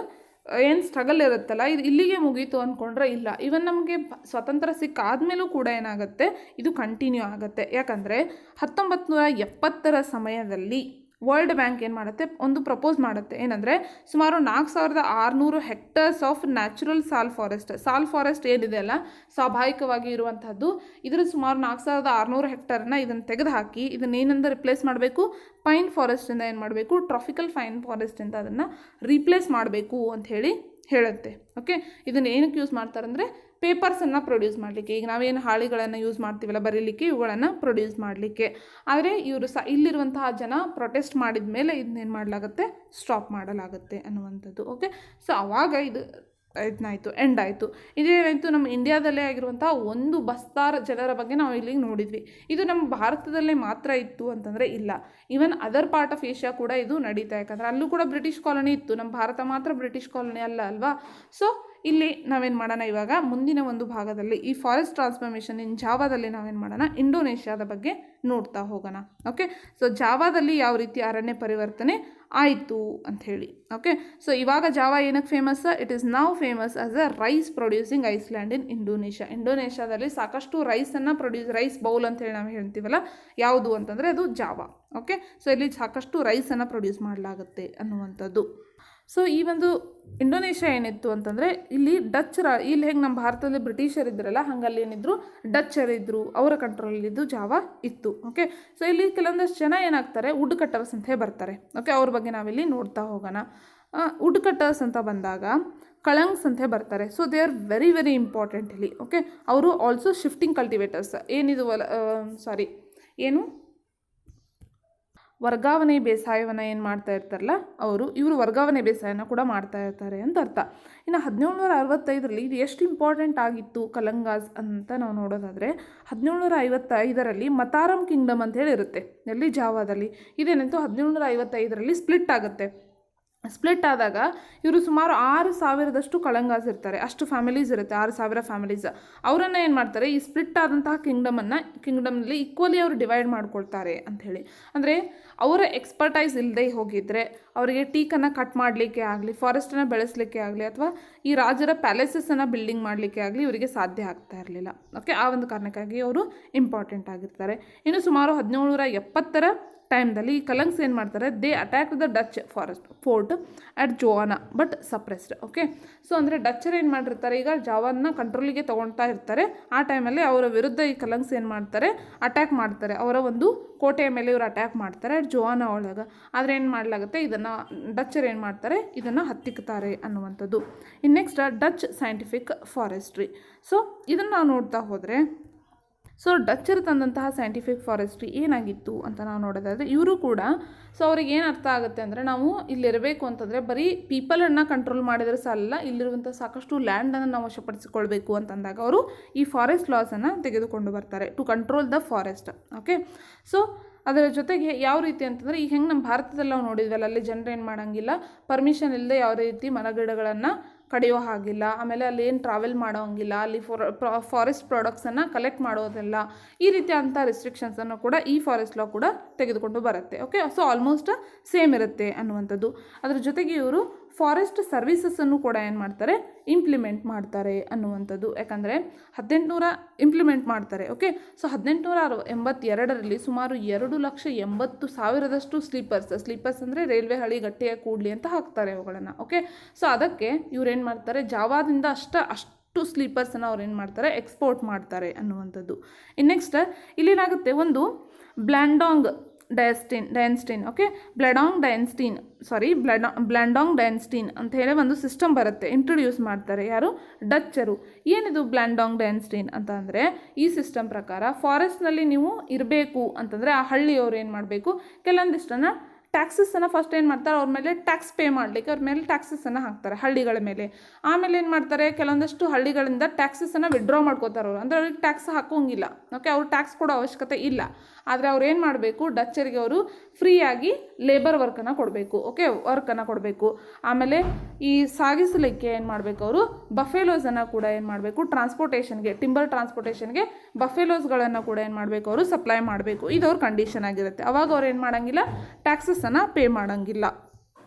ಏನು ಸ್ಟ್ರಗಲ್ ಇರುತ್ತಲ್ಲ, ಇದು ಇಲ್ಲಿಗೆ ಮುಗೀತು ಅಂದ್ಕೊಂಡ್ರೆ ಇಲ್ಲ. ಇವನ್ ನಮಗೆ ಸ್ವತಂತ್ರ ಸಿಕ್ಕಾದ್ಮೇಲೂ ಕೂಡ ಏನಾಗುತ್ತೆ, ಇದು ಕಂಟಿನ್ಯೂ ಆಗುತ್ತೆ. ಯಾಕಂದರೆ 1970ರ ಸಮಯದಲ್ಲಿ ವರ್ಲ್ಡ್ ಬ್ಯಾಂಕ್ ಏನು ಮಾಡುತ್ತೆ, ಒಂದು ಪ್ರಪೋಸ್ ಮಾಡುತ್ತೆ, ಏನಂದರೆ ಸುಮಾರು 4600 ಹೆಕ್ಟರ್ಸ್ ಆಫ್ ನ್ಯಾಚುರಲ್ ಸಾಲ್ ಫಾರೆಸ್ಟ್ ಏನಿದೆ ಅಲ್ಲ, ಸ್ವಾಭಾವಿಕವಾಗಿ ಇರುವಂಥದ್ದು, ಇದರ ಸುಮಾರು 4600 ಹೆಕ್ಟರ್ನ ಇದನ್ನು ತೆಗೆದುಹಾಕಿ ಇದನ್ನೇನಿಂದ ರಿಪ್ಲೇಸ್ ಮಾಡಬೇಕು, ಪೈನ್ ಫಾರೆಸ್ಟಿಂದ ಏನು ಮಾಡಬೇಕು, ಟ್ರಾಪಿಕಲ್ ಪೈನ್ ಫಾರೆಸ್ಟಿಂದ ಅದನ್ನು ರೀಪ್ಲೇಸ್ ಮಾಡಬೇಕು ಅಂಥೇಳಿ ಹೇಳುತ್ತೆ. ಓಕೆ, ಇದನ್ನು ಏನಕ್ಕೆ ಯೂಸ್ ಮಾಡ್ತಾರಂದರೆ ಪೇಪರ್ಸನ್ನು ಪ್ರೊಡ್ಯೂಸ್ ಮಾಡಲಿಕ್ಕೆ. ಈಗ ನಾವೇನು ಹಾಳೆಗಳನ್ನು ಯೂಸ್ ಮಾಡ್ತೀವಲ್ಲ ಬರೀಲಿಕ್ಕೆ, ಇವುಗಳನ್ನು ಪ್ರೊಡ್ಯೂಸ್ ಮಾಡಲಿಕ್ಕೆ. ಆದರೆ ಇವರು ಇಲ್ಲಿರುವಂತಹ ಜನ ಪ್ರೊಟೆಸ್ಟ್ ಮಾಡಿದ ಮೇಲೆ ಇದನ್ನೇನು ಮಾಡಲಾಗುತ್ತೆ, ಸ್ಟಾಪ್ ಮಾಡಲಾಗುತ್ತೆ ಅನ್ನುವಂಥದ್ದು. ಓಕೆ, ಸೊ ಆವಾಗ ಇದನ್ನಾಯಿತು, ಎಂಡ್ ಆಯಿತು. ಇದೇನಾಯಿತು, ನಮ್ಮ ಇಂಡಿಯಾದಲ್ಲೇ ಆಗಿರುವಂತಹ ಒಂದು ಬಸ್ತಾರ್ ಜನರ ಬಗ್ಗೆ ನಾವು ಇಲ್ಲಿ ನೋಡಿದ್ವಿ. ಇದು ನಮ್ಮ ಭಾರತದಲ್ಲೇ ಮಾತ್ರ ಇತ್ತು ಅಂತಂದರೆ ಇಲ್ಲ, even other part of Asia ಕೂಡ ಇದು ನಡೀತಾ, ಯಾಕಂದರೆ ಅಲ್ಲೂ ಕೂಡ ಬ್ರಿಟಿಷ್ ಕಾಲನಿ ಇತ್ತು, ನಮ್ಮ ಭಾರತ ಮಾತ್ರ ಬ್ರಿಟಿಷ್ ಕಾಲನಿ ಅಲ್ವಾ. ಸೊ ಇಲ್ಲಿ ನಾವೇನು ಮಾಡೋಣ, ಇವಾಗ ಮುಂದಿನ ಒಂದು ಭಾಗದಲ್ಲಿ ಈ ಫಾರೆಸ್ಟ್ ಟ್ರಾನ್ಸ್ಫಾರ್ಮೇಷನ್ ಇನ್ ಜಾವಾದಲ್ಲಿ ನಾವೇನು ಮಾಡೋಣ, ಇಂಡೋನೇಷ್ಯಾದ ಬಗ್ಗೆ ನೋಡ್ತಾ ಹೋಗೋಣ. ಓಕೆ, ಸೊ ಜಾವಾದಲ್ಲಿ ಯಾವ ರೀತಿ ಅರಣ್ಯ ಪರಿವರ್ತನೆ ಆಯಿತು ಅಂಥೇಳಿ. ಓಕೆ, ಸೊ ಇವಾಗ ಜಾವಾ ಏನಕ್ಕೆ famous, it is now famous as a rice producing island in ಇಂಡೋನೇಷ್ಯಾದಲ್ಲಿ ಸಾಕಷ್ಟು ರೈಸನ್ನು ರೈಸ್ ಬೌಲ್ ಅಂತೇಳಿ ನಾವು ಹೇಳ್ತೀವಲ್ಲ, ಯಾವುದು ಅಂತಂದರೆ ಅದು ಜಾವಾ. ಓಕೆ, ಸೊ ಇಲ್ಲಿ ಸಾಕಷ್ಟು ರೈಸನ್ನು ಪ್ರೊಡ್ಯೂಸ್ ಮಾಡಲಾಗುತ್ತೆ ಅನ್ನುವಂಥದ್ದು. ಸೊ ಈ ಒಂದು ಇಂಡೋನೇಷ್ಯಾ ಏನಿತ್ತು ಅಂತಂದರೆ, ಇಲ್ಲಿ ಇಲ್ಲಿ ಹೇಗೆ ನಮ್ಮ ಭಾರತದಲ್ಲಿ ಬ್ರಿಟಿಷರಿದ್ರಲ್ಲ, ಹಂಗಲ್ಲಿ ಏನಿದ್ರು ಡಚ್ಚರಿದ್ದರು, ಅವರ ಕಂಟ್ರೋಲಲ್ಲಿದ್ದು ಜಾವಾ ಇತ್ತು. ಓಕೆ, ಸೊ ಇಲ್ಲಿ ಕೆಲವೊಂದಷ್ಟು ಜನ ಏನಾಗ್ತಾರೆ, ವುಡ್ ಕಟ್ಟರ್ಸ್ ಅಂತ ಬರ್ತಾರೆ. ಓಕೆ, ಅವ್ರ ಬಗ್ಗೆ ನಾವಿಲ್ಲಿ ನೋಡ್ತಾ ಹೋಗೋಣ. ವುಡ್ ಕಟ್ಟರ್ಸ್ ಅಂತ ಬಂದಾಗ ಕಳಂಗ್ಸ್ ಅಂತ ಬರ್ತಾರೆ. So they are very very important ಇಲ್ಲಿ. ಓಕೆ, ಅವರು ಆಲ್ಸೋ ಶಿಫ್ಟಿಂಗ್ ಕಲ್ಟಿವೇಟರ್ಸ್, ವರ್ಗಾವಣೆ ಬೇಸಾಯವನ್ನು ಏನು ಮಾಡ್ತಾ ಇರ್ತಾರಲ್ಲ ಇವರು ವರ್ಗಾವಣೆ ಬೇಸಾಯನ ಕೂಡ ಮಾಡ್ತಾ ಇರ್ತಾರೆ ಅಂತ ಅರ್ಥ. ಇನ್ನು 1765ರಲ್ಲಿ ಇದು ಎಷ್ಟು ಇಂಪಾರ್ಟೆಂಟ್ ಆಗಿತ್ತು ಕಲಂಗಾಸ್ ಅಂತ ನಾವು ನೋಡೋದಾದರೆ, 1755ರಲ್ಲಿ ಮತಾರಂ ಕಿಂಗ್ಡಮ್ ಅಂತ ಹೇಳಿ ಇರುತ್ತೆ ಎಲ್ಲಿ, ಜಾವಾದಲ್ಲಿ. ಇದೇನಂತೂ 1755ರಲ್ಲಿ ಸ್ಪ್ಲಿಟ್ ಆಗುತ್ತೆ. ಸ್ಪ್ಲಿಟ್ ಆದಾಗ ಇವರು ಸುಮಾರು 6000ದಷ್ಟು ಕಳಂಗಾಸ್ ಇರ್ತಾರೆ, ಅಷ್ಟು ಫ್ಯಾಮಿಲೀಸ್ ಇರುತ್ತೆ, 6000 ಫ್ಯಾಮಿಲೀಸ್. ಅವರನ್ನು ಏನು ಮಾಡ್ತಾರೆ, ಈ ಸ್ಪ್ಲಿಟ್ ಆದಂತಹ ಕಿಂಗ್ಡಮ್ನಲ್ಲಿ ಈಕ್ವಲಿ ಅವರು ಡಿವೈಡ್ ಮಾಡ್ಕೊಳ್ತಾರೆ ಅಂಥೇಳಿ. ಅಂದರೆ ಅವರ ಎಕ್ಸ್ಪರ್ಟೈಸ್ ಇಲ್ಲದೆ ಹೋಗಿದ್ದರೆ ಅವರಿಗೆ ಟೀಕನ್ನು ಕಟ್ ಮಾಡಲಿಕ್ಕೆ ಆಗಲಿ, ಫಾರೆಸ್ಟನ್ನು ಬೆಳೆಸಲಿಕ್ಕೆ ಆಗಲಿ, ಅಥವಾ ಈ ರಾಜರ ಪ್ಯಾಲೇಸಸನ್ನು ಬಿಲ್ಡಿಂಗ್ ಮಾಡಲಿಕ್ಕೆ ಆಗಲಿ ಇವರಿಗೆ ಸಾಧ್ಯ ಆಗ್ತಾ ಇರಲಿಲ್ಲ. ಓಕೆ, ಆ ಒಂದು ಕಾರಣಕ್ಕಾಗಿ ಅವರು ಇಂಪಾರ್ಟೆಂಟ್ ಆಗಿರ್ತಾರೆ. ಇನ್ನು ಸುಮಾರು 1770ರ ಟೈಮ್ದಲ್ಲಿ ಈ ಕಲಂಗ್ಸ್ ಏನು ಮಾಡ್ತಾರೆ, they attack the Dutch fort at Joana but suppressed. Okay, so ಅಂದರೆ ಡಚ್ಚರ್ ಏನು ಮಾಡಿರ್ತಾರೆ, ಈಗ ಜಾವಾನ ಕಂಟ್ರೋಲಿಗೆ ತೊಗೊಳ್ತಾ ಇರ್ತಾರೆ. ಆ ಟೈಮಲ್ಲಿ ಅವರ ವಿರುದ್ಧ ಈ ಕಲಂಗ್ಸ್ ಏನು ಮಾಡ್ತಾರೆ, ಅಟ್ಯಾಕ್ ಮಾಡ್ತಾರೆ. ಅವರ ಒಂದು ಕೋಟೆಯ ಮೇಲೆ ಇವರು ಅಟ್ಯಾಕ್ ಮಾಡ್ತಾರೆ ಅಟ್ ಜೋವಾನಾ ಒಳಗೆ. ಆದರೆ ಏನು ಮಾಡಲಾಗುತ್ತೆ, ಇದನ್ನು ಡಚ್ಚರ್ ಏನು ಮಾಡ್ತಾರೆ, ಇದನ್ನು ಹತ್ತಿಕ್ತಾರೆ ಅನ್ನುವಂಥದ್ದು. ಇನ್ನು next Dutch scientific forestry. So ಇದನ್ನು ನಾವು ನೋಡ್ತಾ ಹೋದರೆ, ಸೊ ಡಚ್ಚರು ತಂದಂತಹ ಸೈಂಟಿಫಿಕ್ ಫಾರೆಸ್ಟ್ರಿ ಏನಾಗಿತ್ತು ಅಂತ ನಾವು ನೋಡೋದಾದರೆ, ಇವರು ಕೂಡ ಸೊ ಅವ್ರಿಗೆ ಏನು ಅರ್ಥ ಆಗುತ್ತೆ ಅಂದರೆ, ನಾವು ಇಲ್ಲಿರಬೇಕು ಅಂತಂದರೆ ಬರೀ ಪೀಪಲನ್ನು ಕಂಟ್ರೋಲ್ ಮಾಡಿದರೆ ಸಾಲಲ್ಲ, ಇಲ್ಲಿರುವಂಥ ಸಾಕಷ್ಟು ಲ್ಯಾಂಡನ್ನು ನಾವು ವಶಪಡಿಸಿಕೊಳ್ಬೇಕು ಅಂತಂದಾಗ ಅವರು ಈ ಫಾರೆಸ್ಟ್ ಲಾಸನ್ನು ತೆಗೆದುಕೊಂಡು ಬರ್ತಾರೆ to control the forest. Okay, so ಅದರ ಜೊತೆಗೆ ಯಾವ ರೀತಿ ಅಂತಂದರೆ ಈಗ ಹೆಂಗೆ ನಮ್ಮ ಭಾರತದಲ್ಲಿ ನಾವು ನೋಡಿದ್ವಲ್ಲ, ಅಲ್ಲಿ ಜನರು ಏನು ಮಾಡೋಂಗಿಲ್ಲ, ಪರ್ಮಿಷನ್ ಇಲ್ಲದೆ ಯಾವುದೇ ರೀತಿ ಮರಗಿಡಗಳನ್ನು ಕಡಿಯೋ ಹಾಗಿಲ್ಲ, ಆಮೇಲೆ ಅಲ್ಲಿ ಏನು ಟ್ರಾವೆಲ್ ಮಾಡೋಂಗಿಲ್ಲ, ಅಲ್ಲಿ ಫಾರೆಸ್ಟ್ ಪ್ರಾಡಕ್ಟ್ಸನ್ನು ಕಲೆಕ್ಟ್ ಮಾಡೋದಿಲ್ಲ, ಈ ರೀತಿಯಾದಂಥ ರಿಸ್ಟ್ರಿಕ್ಷನ್ಸನ್ನು ಕೂಡ ಈ ಫಾರೆಸ್ಟ್ ಲಾ ಕೂಡ ತೆಗೆದುಕೊಂಡು ಬರುತ್ತೆ. ಓಕೆ, ಸೊ ಆಲ್ಮೋಸ್ಟ್ ಸೇಮ್ ಇರುತ್ತೆ ಅನ್ನುವಂಥದ್ದು. ಅದರ ಜೊತೆಗೆ ಇವರು ಫಾರೆಸ್ಟ್ ಸರ್ವಿಸಸ್ಸನ್ನು ಕೂಡ ಏನು ಮಾಡ್ತಾರೆ, ಇಂಪ್ಲಿಮೆಂಟ್ ಮಾಡ್ತಾರೆ ಅನ್ನುವಂಥದ್ದು. ಯಾಕಂದರೆ 1800 ಇಂಪ್ಲಿಮೆಂಟ್ ಮಾಡ್ತಾರೆ. ಓಕೆ, ಸೊ 1882ರಲ್ಲಿ ಸುಮಾರು 2,80,000 ಸ್ಲೀಪರ್ಸ್ ಅಂದರೆ ರೈಲ್ವೆ ಹಳಿ ಗಟ್ಟಿಯ ಕೂಡಲಿ ಅಂತ ಹಾಕ್ತಾರೆ ಅವುಗಳನ್ನು. ಓಕೆ, ಸೊ ಅದಕ್ಕೆ ಇವ್ರು ಏನು ಮಾಡ್ತಾರೆ, ಜಾವಾದಿಂದ ಅಷ್ಟು ಸ್ಲೀಪರ್ಸನ್ನು ಅವ್ರು ಏನು ಮಾಡ್ತಾರೆ, ಎಕ್ಸ್ಪೋರ್ಟ್ ಮಾಡ್ತಾರೆ ಅನ್ನುವಂಥದ್ದು. ಇನ್ನು ನೆಕ್ಸ್ಟ್ ಇಲ್ಲೇನಾಗುತ್ತೆ, ಒಂದು ಬ್ಲ್ಯಾಂಡಾಂಗ್ ಡಯನ್ಸ್ಟೀನ್ ಓಕೆ, ಬ್ಲ್ಯಾಂಡಾಂಗ್ ಡಯನ್ಸ್ಟೀನ್ ಅಂತ ಹೇಳಿ ಒಂದು ಸಿಸ್ಟಮ್ ಬರುತ್ತೆ, ಇಂಟ್ರೊಡ್ಯೂಸ್ ಮಾಡ್ತಾರೆ. ಯಾರು? ಡಚ್ಚರು. ಏನಿದು ಬ್ಲ್ಯಾಂಡಾಂಗ್ ಡಯನ್ಸ್ಟೀನ್ ಅಂತ ಅಂದರೆ, ಈ ಸಿಸ್ಟಮ್ ಪ್ರಕಾರ ಫಾರೆಸ್ಟ್ನಲ್ಲಿ ನೀವು ಇರಬೇಕು ಅಂತಂದರೆ ಆ ಹಳ್ಳಿಯವರು ಏನು ಮಾಡಬೇಕು, ಕೆಲವೊಂದಿಷ್ಟನ್ನು ಟ್ಯಾಕ್ಸಸ್ಸನ್ನು ಫಸ್ಟ್ ಏನು ಮಾಡ್ತಾರೆ, ಅವ್ರ ಮೇಲೆ ಟ್ಯಾಕ್ಸ್ ಪೇ ಮಾಡಲಿಕ್ಕೆ ಅವ್ರ ಮೇಲೆ ಟ್ಯಾಕ್ಸಸ್ಸನ್ನು ಹಾಕ್ತಾರೆ ಹಳ್ಳಿಗಳ ಮೇಲೆ. ಆಮೇಲೆ ಏನು ಮಾಡ್ತಾರೆ, ಕೆಲವೊಂದಷ್ಟು ಹಳ್ಳಿಗಳಿಂದ ಟ್ಯಾಕ್ಸಸ್ಸನ್ನು ವಿಡ್ರಾ ಮಾಡ್ಕೋತಾರೆ ಅವರು, ಅಂದರೆ ಅವ್ರಿಗೆ ಟ್ಯಾಕ್ಸ್ ಹಾಕೋಂಗಿಲ್ಲ. ಓಕೆ, ಅವ್ರು ಟ್ಯಾಕ್ಸ್ ಕೊಡೋ ಅವಶ್ಯಕತೆ ಇಲ್ಲ. ಆದರೆ ಅವ್ರು ಏನು ಮಾಡಬೇಕು, ಡಚ್ಚರಿಗೆ ಅವರು ಫ್ರೀಯಾಗಿ ಲೇಬರ್ ವರ್ಕನ್ನು ಕೊಡಬೇಕು. ಓಕೆ, ವರ್ಕನ್ನು ಕೊಡಬೇಕು. ಆಮೇಲೆ ಈ ಸಾಗಿಸಲಿಕ್ಕೆ ಏನು ಮಾಡಬೇಕು, ಅವರು ಬಫೆಲೋಸನ್ನು ಕೂಡ ಏನು ಮಾಡಬೇಕು, ಟ್ರಾನ್ಸ್ಪೋರ್ಟೇಷನ್ಗೆ, ಟಿಂಬರ್ ಟ್ರಾನ್ಸ್ಪೋರ್ಟೇಷನ್ಗೆ ಬಫೆಲೋಸ್ಗಳನ್ನು ಕೂಡ ಏನು ಮಾಡಬೇಕು, ಅವರು ಸಪ್ಲೈ ಮಾಡಬೇಕು. ಇದು ಅವ್ರ ಕಂಡೀಷನ್ ಆಗಿರುತ್ತೆ. ಅವಾಗ ಅವ್ರು ಏನು ಮಾಡೋಂಗಿಲ್ಲ, ಟ್ಯಾಕ್ಸಸ್ಸನ್ನು ಪೇ ಮಾಡೋಂಗಿಲ್ಲ.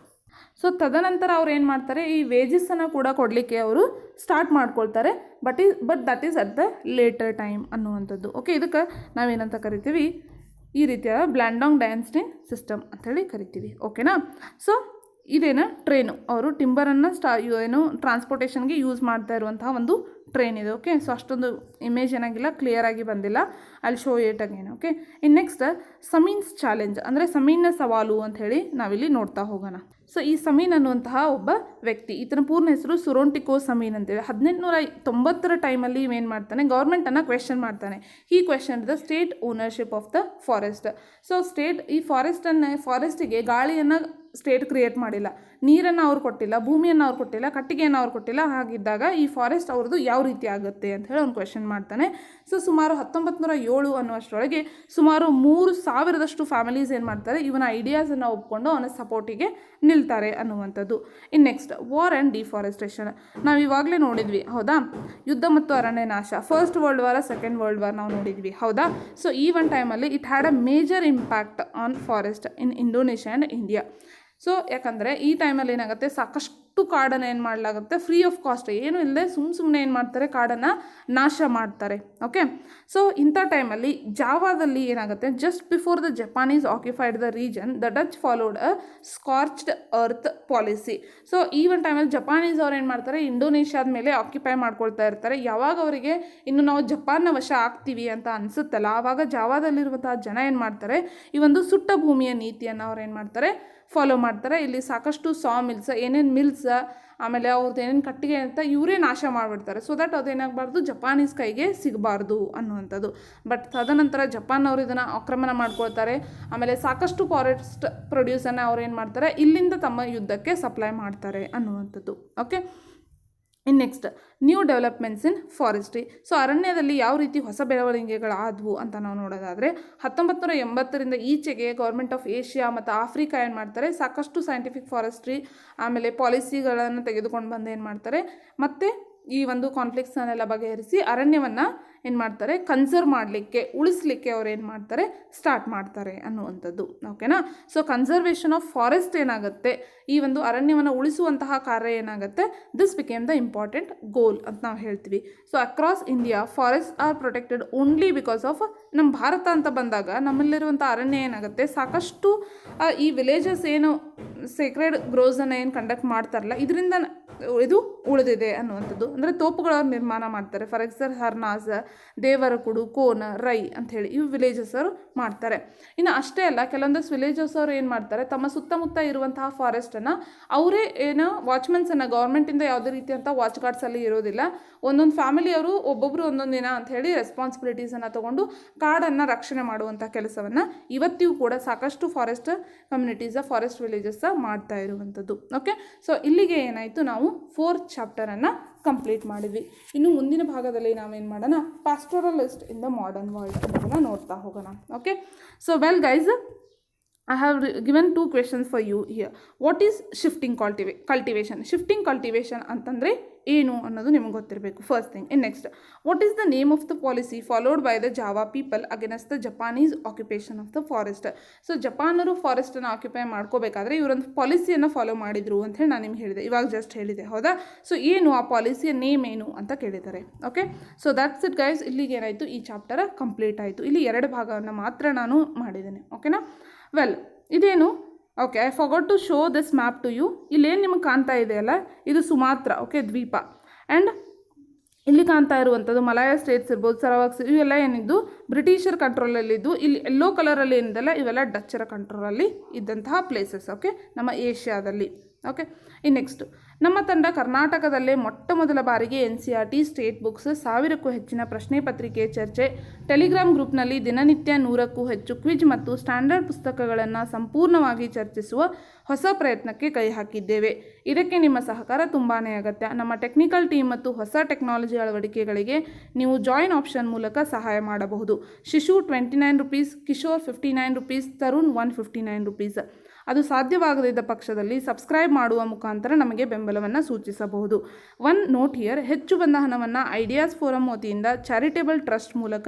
ಸೊ ತದನಂತರ ಅವ್ರು ಏನು ಮಾಡ್ತಾರೆ, ಈ ವೇಜಸ್ಸನ್ನು ಕೂಡ ಕೊಡಲಿಕ್ಕೆ ಅವರು ಸ್ಟಾರ್ಟ್ ಮಾಡ್ಕೊಳ್ತಾರೆ. But that is at the later time ಅನ್ನುವಂಥದ್ದು. ಓಕೆ, ಇದಕ್ಕೆ ನಾವೇನಂತ ಕರಿತೀವಿ, ಈ ರೀತಿಯ ಬ್ಲ್ಯಾಂಡಾಂಗ್ ಡಯನ್ಸ್ಟೀನ್ ಸಿಸ್ಟಮ್ ಅಂಥೇಳಿ ಕರಿತೀವಿ. ಓಕೆನಾ. ಸೊ ಇದೇನು ಟ್ರೈನು, ಅವರು ಟಿಂಬರನ್ನು ಏನು ಟ್ರಾನ್ಸ್ಪೋರ್ಟೇಷನ್ಗೆ ಯೂಸ್ ಮಾಡ್ತಾ ಇರುವಂತಹ ಒಂದು ಟ್ರೈನ್ ಇದೆ. ಓಕೆ, ಸೊ ಅಷ್ಟೊಂದು ಇಮೇಜ್ ಏನಾಗಿಲ್ಲ, ಕ್ಲಿಯರ್ ಆಗಿ ಬಂದಿಲ್ಲ, ಅಲ್ಲಿ ಶೋ ಏಟ್ ಅಗೇನ್. ಓಕೆ, ಇನ್ನು ನೆಕ್ಸ್ಟ್ ಸಮೀನ್ಸ್ ಚಾಲೆಂಜ್ ಅಂದರೆ ಸಮೀನ್ನ ಸವಾಲು ಅಂತ ಹೇಳಿ ನಾವಿಲ್ಲಿ ನೋಡ್ತಾ ಹೋಗೋಣ. ಸೊ ಈ ಸಮೀನ್ ಅನ್ನುವಂತಹ ಒಬ್ಬ ವ್ಯಕ್ತಿ, ಈತನ ಪೂರ್ಣ ಹೆಸರು ಸುರೋಂಟಿಕೋ ಸಮೀನ್ ಅಂತೇಳಿ. 1890 ಟೈಮಲ್ಲಿ ಇವೇನು ಮಾಡ್ತಾನೆ, ಗೌರ್ಮೆಂಟನ್ನು ಕ್ವೆಶ್ಚನ್ ಮಾಡ್ತಾನೆ. ಈ question the state ownership of the forest. So ಈ ಫಾರೆಸ್ಟಿಗೆ ಗಾಳಿಯನ್ನು ಸ್ಟೇಟ್ ಕ್ರಿಯೇಟ್ ಮಾಡಿಲ್ಲ, ನೀರನ್ನು ಅವ್ರು ಕೊಟ್ಟಿಲ್ಲ, ಭೂಮಿಯನ್ನು ಅವ್ರು ಕೊಟ್ಟಿಲ್ಲ, ಕಟ್ಟಿಗೆಯನ್ನು ಅವ್ರು ಕೊಟ್ಟಿಲ್ಲ. ಹಾಗಿದ್ದಾಗ ಈ ಫಾರೆಸ್ಟ್ ಅವ್ರದ್ದು ಯಾವ ರೀತಿ ಆಗುತ್ತೆ ಅಂತ ಹೇಳಿ ಅವ್ನು ಕ್ವೆಶ್ಚನ್ ಮಾಡ್ತಾನೆ. ಸೊ ಸುಮಾರು 1907 ಅನ್ನುವಷ್ಟರೊಳಗೆ ಸುಮಾರು 3,000 ಫ್ಯಾಮಿಲೀಸ್ ಏನು ಮಾಡ್ತಾರೆ, ಇವನ ಐಡಿಯಾಸನ್ನು ಒಪ್ಕೊಂಡು ಅವನ ಸಪೋರ್ಟಿಗೆ ನಿಲ್ತಾರೆ ಅನ್ನುವಂಥದ್ದು. ಇನ್ನು ನೆಕ್ಸ್ಟ್ ವಾರ್ ಆ್ಯಂಡ್ ಡಿಫಾರೆಸ್ಟೇಷನ್. ನಾವು ಇವಾಗಲೇ ನೋಡಿದ್ವಿ, ಹೌದಾ, ಯುದ್ಧ ಮತ್ತು ಅರಣ್ಯ ನಾಶ, first world war, second world war ನಾವು ನೋಡಿದ್ವಿ, ಹೌದಾ. ಸೊ ಈ ಒಂದು ಟೈಮಲ್ಲಿ it had a major impact on forest in Indonesia and India. So ಯಾಕಂದರೆ ಈ ಟೈಮಲ್ಲಿ ಏನಾಗುತ್ತೆ, ಸಾಕಷ್ಟು ಕಾಡನ್ನು ಏನು ಮಾಡಲಾಗುತ್ತೆ, ಫ್ರೀ ಆಫ್ ಕಾಸ್ಟ್, ಏನು ಇಲ್ಲದೆ ಸುಮ್ಮನೆ ಏನು ಮಾಡ್ತಾರೆ, ಕಾಡನ್ನು ನಾಶ ಮಾಡ್ತಾರೆ. ಓಕೆ, ಸೊ ಇಂಥ ಟೈಮಲ್ಲಿ ಜಾವಾದಲ್ಲಿ ಏನಾಗುತ್ತೆ, just before the Japanese occupied the region, the Dutch followed a scorched earth policy. So ಈ ಒಂದು ಟೈಮಲ್ಲಿ ಜಪಾನೀಸ್ ಅವ್ರು ಏನು ಮಾಡ್ತಾರೆ, ಇಂಡೋನೇಷ್ಯಾದ ಮೇಲೆ ಆಕ್ಯುಪೈ ಮಾಡ್ಕೊಳ್ತಾ ಇರ್ತಾರೆ. ಯಾವಾಗ ಅವರಿಗೆ ಇನ್ನು ನಾವು ಜಪಾನ್ನ ವಶ ಆಗ್ತೀವಿ ಅಂತ ಅನಿಸುತ್ತಲ್ಲ, ಆವಾಗ ಜಾವಾದಲ್ಲಿರುವಂತಹ ಜನ ಏನು ಮಾಡ್ತಾರೆ, ಈ ಒಂದು ಸುಟ್ಟ ಭೂಮಿಯ ನೀತಿಯನ್ನು ಅವ್ರು ಏನು ಮಾಡ್ತಾರೆ, ಫಾಲೋ ಮಾಡ್ತಾರೆ. ಇಲ್ಲಿ ಸಾಕಷ್ಟು ಸಾ ಮಿಲ್ಸ್, ಏನೇನು ಮಿಲ್ಸ್, ಆಮೇಲೆ ಅವ್ರದ್ದು ಏನೇನು ಕಟ್ಟಿಗೆ ಅಂತ ಇವರೇ ನಾಶ ಮಾಡಿಬಿಡ್ತಾರೆ. ಸೊ ದಟ್ ಅದೇನಾಗಬಾರ್ದು, ಜಪಾನೀಸ್ ಕೈಗೆ ಸಿಗಬಾರ್ದು ಅನ್ನುವಂಥದ್ದು. ಬಟ್ ತದನಂತರ ಜಪಾನ್ ಅವರು ಇದನ್ನು ಆಕ್ರಮಣ ಮಾಡ್ಕೊಳ್ತಾರೆ. ಆಮೇಲೆ ಸಾಕಷ್ಟು ಫಾರೆಸ್ಟ್ ಪ್ರೊಡ್ಯೂಸನ್ನು ಅವ್ರು ಏನು ಮಾಡ್ತಾರೆ, ಇಲ್ಲಿಂದ ತಮ್ಮ ಯುದ್ಧಕ್ಕೆ ಸಪ್ಲೈ ಮಾಡ್ತಾರೆ ಅನ್ನುವಂಥದ್ದು. ಓಕೆ, ಇನ್ನು ನೆಕ್ಸ್ಟ್ ನ್ಯೂ ಡೆವಲಪ್ಮೆಂಟ್ಸ್ ಇನ್ ಫಾರೆಸ್ಟ್ರಿ. ಸೊ ಅರಣ್ಯದಲ್ಲಿ ಯಾವ ರೀತಿ ಹೊಸ ಬೆಳವಣಿಗೆಗಳಾದವು ಅಂತ ನಾವು ನೋಡೋದಾದರೆ, 1980ರಿಂದ ಈಚೆಗೆ ಗೌರ್ಮೆಂಟ್ ಆಫ್ ಏಷ್ಯಾ ಮತ್ತು ಆಫ್ರಿಕಾ ಏನು ಮಾಡ್ತಾರೆ, ಸಾಕಷ್ಟು ಸೈಂಟಿಫಿಕ್ ಫಾರೆಸ್ಟ್ರಿ ಆಮೇಲೆ ಪಾಲಿಸಿಗಳನ್ನು ತೆಗೆದುಕೊಂಡು ಬಂದು ಏನು ಮಾಡ್ತಾರೆ, ಮತ್ತು ಈ ಒಂದು ಕಾನ್ಫ್ಲಿಕ್ಟ್ಸನ್ನೆಲ್ಲ ಬಗೆಹರಿಸಿ ಅರಣ್ಯವನ್ನು ಏನು ಮಾಡ್ತಾರೆ, ಕನ್ಸರ್ವ್ ಮಾಡಲಿಕ್ಕೆ, ಉಳಿಸ್ಲಿಕ್ಕೆ ಅವ್ರು ಏನು ಮಾಡ್ತಾರೆ, ಸ್ಟಾರ್ಟ್ ಮಾಡ್ತಾರೆ ಅನ್ನುವಂಥದ್ದು. ಓಕೆನಾ. ಸೊ ಕನ್ಸರ್ವೇಷನ್ ಆಫ್ ಫಾರೆಸ್ಟ್ ಏನಾಗುತ್ತೆ, ಈ ಒಂದು ಅರಣ್ಯವನ್ನು ಉಳಿಸುವಂತಹ ಕಾರ್ಯ ಏನಾಗುತ್ತೆ, this became the important goal ಅಂತ ನಾವು ಹೇಳ್ತೀವಿ. So across India forest are protected only because of, ನಮ್ಮ ಭಾರತ ಅಂತ ಬಂದಾಗ ನಮ್ಮಲ್ಲಿರುವಂಥ ಅರಣ್ಯ ಏನಾಗುತ್ತೆ, ಸಾಕಷ್ಟು ಈ ವಿಲೇಜಸ್ ಏನು ಸೇಕ್ರೆಡ್ ಗ್ರೋಸನ್ನು ಏನು ಕಂಡಕ್ಟ್ ಮಾಡ್ತಾರಲ್ಲ, ಇದರಿಂದ ಇದು ಉಳಿದಿದೆ ಅನ್ನುವಂಥದ್ದು. ಅಂದರೆ ತೋಪುಗಳವ್ರು ನಿರ್ಮಾಣ ಮಾಡ್ತಾರೆ. ಫಾರ್ ಎಕ್ಸಾಂಪಲ್ ಹರ್ನಾಸ್, ದೇವರಕುಡು, ಕೋನ, ರೈ ಅಂಥೇಳಿ ಇವು ವಿಲೇಜಸ್ ಅವರು ಮಾಡ್ತಾರೆ. ಇನ್ನು ಅಷ್ಟೇ ಅಲ್ಲ, ಕೆಲವೊಂದಷ್ಟು ವಿಲೇಜಸ್ ಅವರು ಏನು ಮಾಡ್ತಾರೆ, ತಮ್ಮ ಸುತ್ತಮುತ್ತ ಇರುವಂತಹ ಫಾರೆಸ್ಟನ್ನು ಅವರೇ ಏನೋ ವಾಚ್ಮೆನ್ಸನ್ನು, ಗೌರ್ಮೆಂಟಿಂದ ಯಾವುದೇ ರೀತಿಯಂಥ ವಾಚ್ ಗಾರ್ಡ್ಸಲ್ಲಿ ಇರೋದಿಲ್ಲ, ಒಂದೊಂದು ಫ್ಯಾಮಿಲಿಯವರು ಒಬ್ಬೊಬ್ಬರು ಒಂದೊಂದು ದಿನ ಅಂಥೇಳಿ ರೆಸ್ಪಾನ್ಸಿಬಿಲಿಟೀಸನ್ನು ತೊಗೊಂಡು ಕಾಡನ್ನು ರಕ್ಷಣೆ ಮಾಡುವಂಥ ಕೆಲಸವನ್ನು ಇವತ್ತಿಗೂ ಕೂಡ ಸಾಕಷ್ಟು ಫಾರೆಸ್ಟ್ ಕಮ್ಯುನಿಟೀಸ, ಫಾರೆಸ್ಟ್ ವಿಲೇಜಸ್ ಮಾಡ್ತಾ ಇರುವಂಥದ್ದು. ಓಕೆ, ಸೊ ಇಲ್ಲಿಗೆ ಏನಾಯಿತು, ನಾವು 4th ಚಾಪ್ಟರನ್ನು ಕಂಪ್ಲೀಟ್ ಮಾಡಿದ್ವಿ. ಇನ್ನು ಮುಂದಿನ ಭಾಗದಲ್ಲಿ ನಾವೇನು ಮಾಡೋಣ, ಪಾಸ್ಟೋರಲಿಸ್ಟ್ ಇನ್ ದ ಮಾಡರ್ನ್ ವರ್ಲ್ಡ್ ಅನ್ನೋದನ್ನು ನೋಡ್ತಾ ಹೋಗೋಣ. Okay, so well guys, I have given 2 questions for you here. What is shifting cultivation? Shifting cultivation ಅಂತಂದರೆ ಏನು ಅನ್ನೋದು ನಿಮಗೆ ಗೊತ್ತಿರಬೇಕು, first thing. In next, what is the name of the policy followed by the Java people against the Japanese occupation of the forest? So ಜಪಾನರು ಫಾರೆಸ್ಟನ್ನು occupy ಮಾಡ್ಕೋಬೇಕಾದ್ರೆ ಇವರೊಂದು ಪಾಲಿಸಿಯನ್ನು ಫಾಲೋ ಮಾಡಿದರು ಅಂತ ಹೇಳಿ ನಾನು ನಿಮ್ಗೆ ಹೇಳಿದೆ, ಇವಾಗ ಜಸ್ಟ್ ಹೇಳಿದೆ, ಹೌದಾ? ಸೊ ಏನು ಆ ಪಾಲಿಸಿಯ ನೇಮ್ ಏನು ಅಂತ ಕೇಳಿದ್ದಾರೆ. Okay, so that's it guys. ಇಲ್ಲಿಗೆ ಏನಾಯಿತು, ಈ ಚಾಪ್ಟರ್ ಕಂಪ್ಲೀಟ್ ಆಯಿತು. ಇಲ್ಲಿ 2 ಭಾಗವನ್ನು ಮಾತ್ರ ನಾನು ಮಾಡಿದ್ದೇನೆ. ಓಕೆನಾ? ವೆಲ್, ಇದೇನು, okay, I forgot to show this map to you. ಇಲ್ಲೇನು ನಿಮಗೆ ಕಾಣ್ತಾ ಇದೆಯಲ್ಲ, ಇದು ಸುಮಾತ್ರ, ಓಕೆ, ದ್ವೀಪ. ಆ್ಯಂಡ್ ಇಲ್ಲಿ ಕಾಣ್ತಾ ಇರುವಂಥದ್ದು ಮಲಾಯ ಸ್ಟೇಟ್ಸ್ ಇರ್ಬೋದು, ಸರವಾಕ್ಸ್, ಇವೆಲ್ಲ ಏನಿದ್ದು ಬ್ರಿಟಿಷರ್ ಕಂಟ್ರೋಲಲ್ಲಿದ್ದು. ಇಲ್ಲಿ ಯೆಲ್ಲೋ ಕಲರಲ್ಲಿ ಏನಿದೆಲ್ಲ ಇವೆಲ್ಲ ಡಚ್ಚರ ಕಂಟ್ರೋಲಲ್ಲಿ ಇದ್ದಂತಹ ಪ್ಲೇಸಸ್, ಓಕೆ, ನಮ್ಮ ಏಷ್ಯಾದಲ್ಲಿ. ಓಕೆ, ಇನ್ನು ನೆಕ್ಸ್ಟು, ನಮ್ಮ ತಂಡ ಕರ್ನಾಟಕದಲ್ಲೇ ಮೊಟ್ಟ ಮೊದಲ ಬಾರಿಗೆ NCERT ಸ್ಟೇಟ್ ಬುಕ್ಸ್ 1000ಕ್ಕೂ ಹೆಚ್ಚಿನ ಪ್ರಶ್ನೆ ಪತ್ರಿಕೆ ಚರ್ಚೆ, ಟೆಲಿಗ್ರಾಮ್ ಗ್ರೂಪ್ನಲ್ಲಿ ದಿನನಿತ್ಯ 100ಕ್ಕೂ ಹೆಚ್ಚು ಕ್ವಿಜ್ ಮತ್ತು ಸ್ಟ್ಯಾಂಡರ್ಡ್ ಪುಸ್ತಕಗಳನ್ನು ಸಂಪೂರ್ಣವಾಗಿ ಚರ್ಚಿಸುವ ಹೊಸ ಪ್ರಯತ್ನಕ್ಕೆ ಕೈ ಹಾಕಿದ್ದೇವೆ. ಇದಕ್ಕೆ ನಿಮ್ಮ ಸಹಕಾರ ತುಂಬಾ ಅಗತ್ಯ. ನಮ್ಮ ಟೆಕ್ನಿಕಲ್ ಟೀಮ್ ಮತ್ತು ಹೊಸ ಟೆಕ್ನಾಲಜಿ ಅಳವಡಿಕೆಗಳಿಗೆ ನೀವು ಜಾಯಿನ್ ಆಪ್ಷನ್ ಮೂಲಕ ಸಹಾಯ ಮಾಡಬಹುದು. ಶಿಶು ₹29, ಕಿಶೋರ್ ₹59, ತರುಣ್ ₹159. ಅದು ಸಾಧ್ಯವಾಗದಿದ್ದ ಪಕ್ಷದಲ್ಲಿ ಸಬ್ಸ್ಕ್ರೈಬ್ ಮಾಡುವ ಮುಖಾಂತರ ನಮಗೆ ಬೆಂಬಲವನ್ನು ಸೂಚಿಸಬಹುದು. ಒನ್ ನೋಟ್ ಹಿಯರ್, ಹೆಚ್ಚು ಬಂದ ಹಣವನ್ನು ಐಡಿಯಾಸ್ ಫೋರಮ್ ವತಿಯಿಂದ ಚಾರಿಟೇಬಲ್ ಟ್ರಸ್ಟ್ ಮೂಲಕ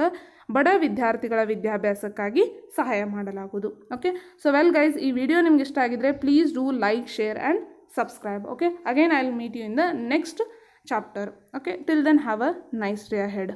ಬಡ ವಿದ್ಯಾರ್ಥಿಗಳ ವಿದ್ಯಾಭ್ಯಾಸಕ್ಕಾಗಿ ಸಹಾಯ ಮಾಡಲಾಗುವುದು. ಓಕೆ, ಸೊ ವೆಲ್ ಗೈಸ್, ಈ ವಿಡಿಯೋ ನಿಮ್ಗೆ ಇಷ್ಟ ಆಗಿದ್ರೆ please do like, share and subscribe. Okay, again I will meet you in the next chapter. Okay, till then have a nice day ahead.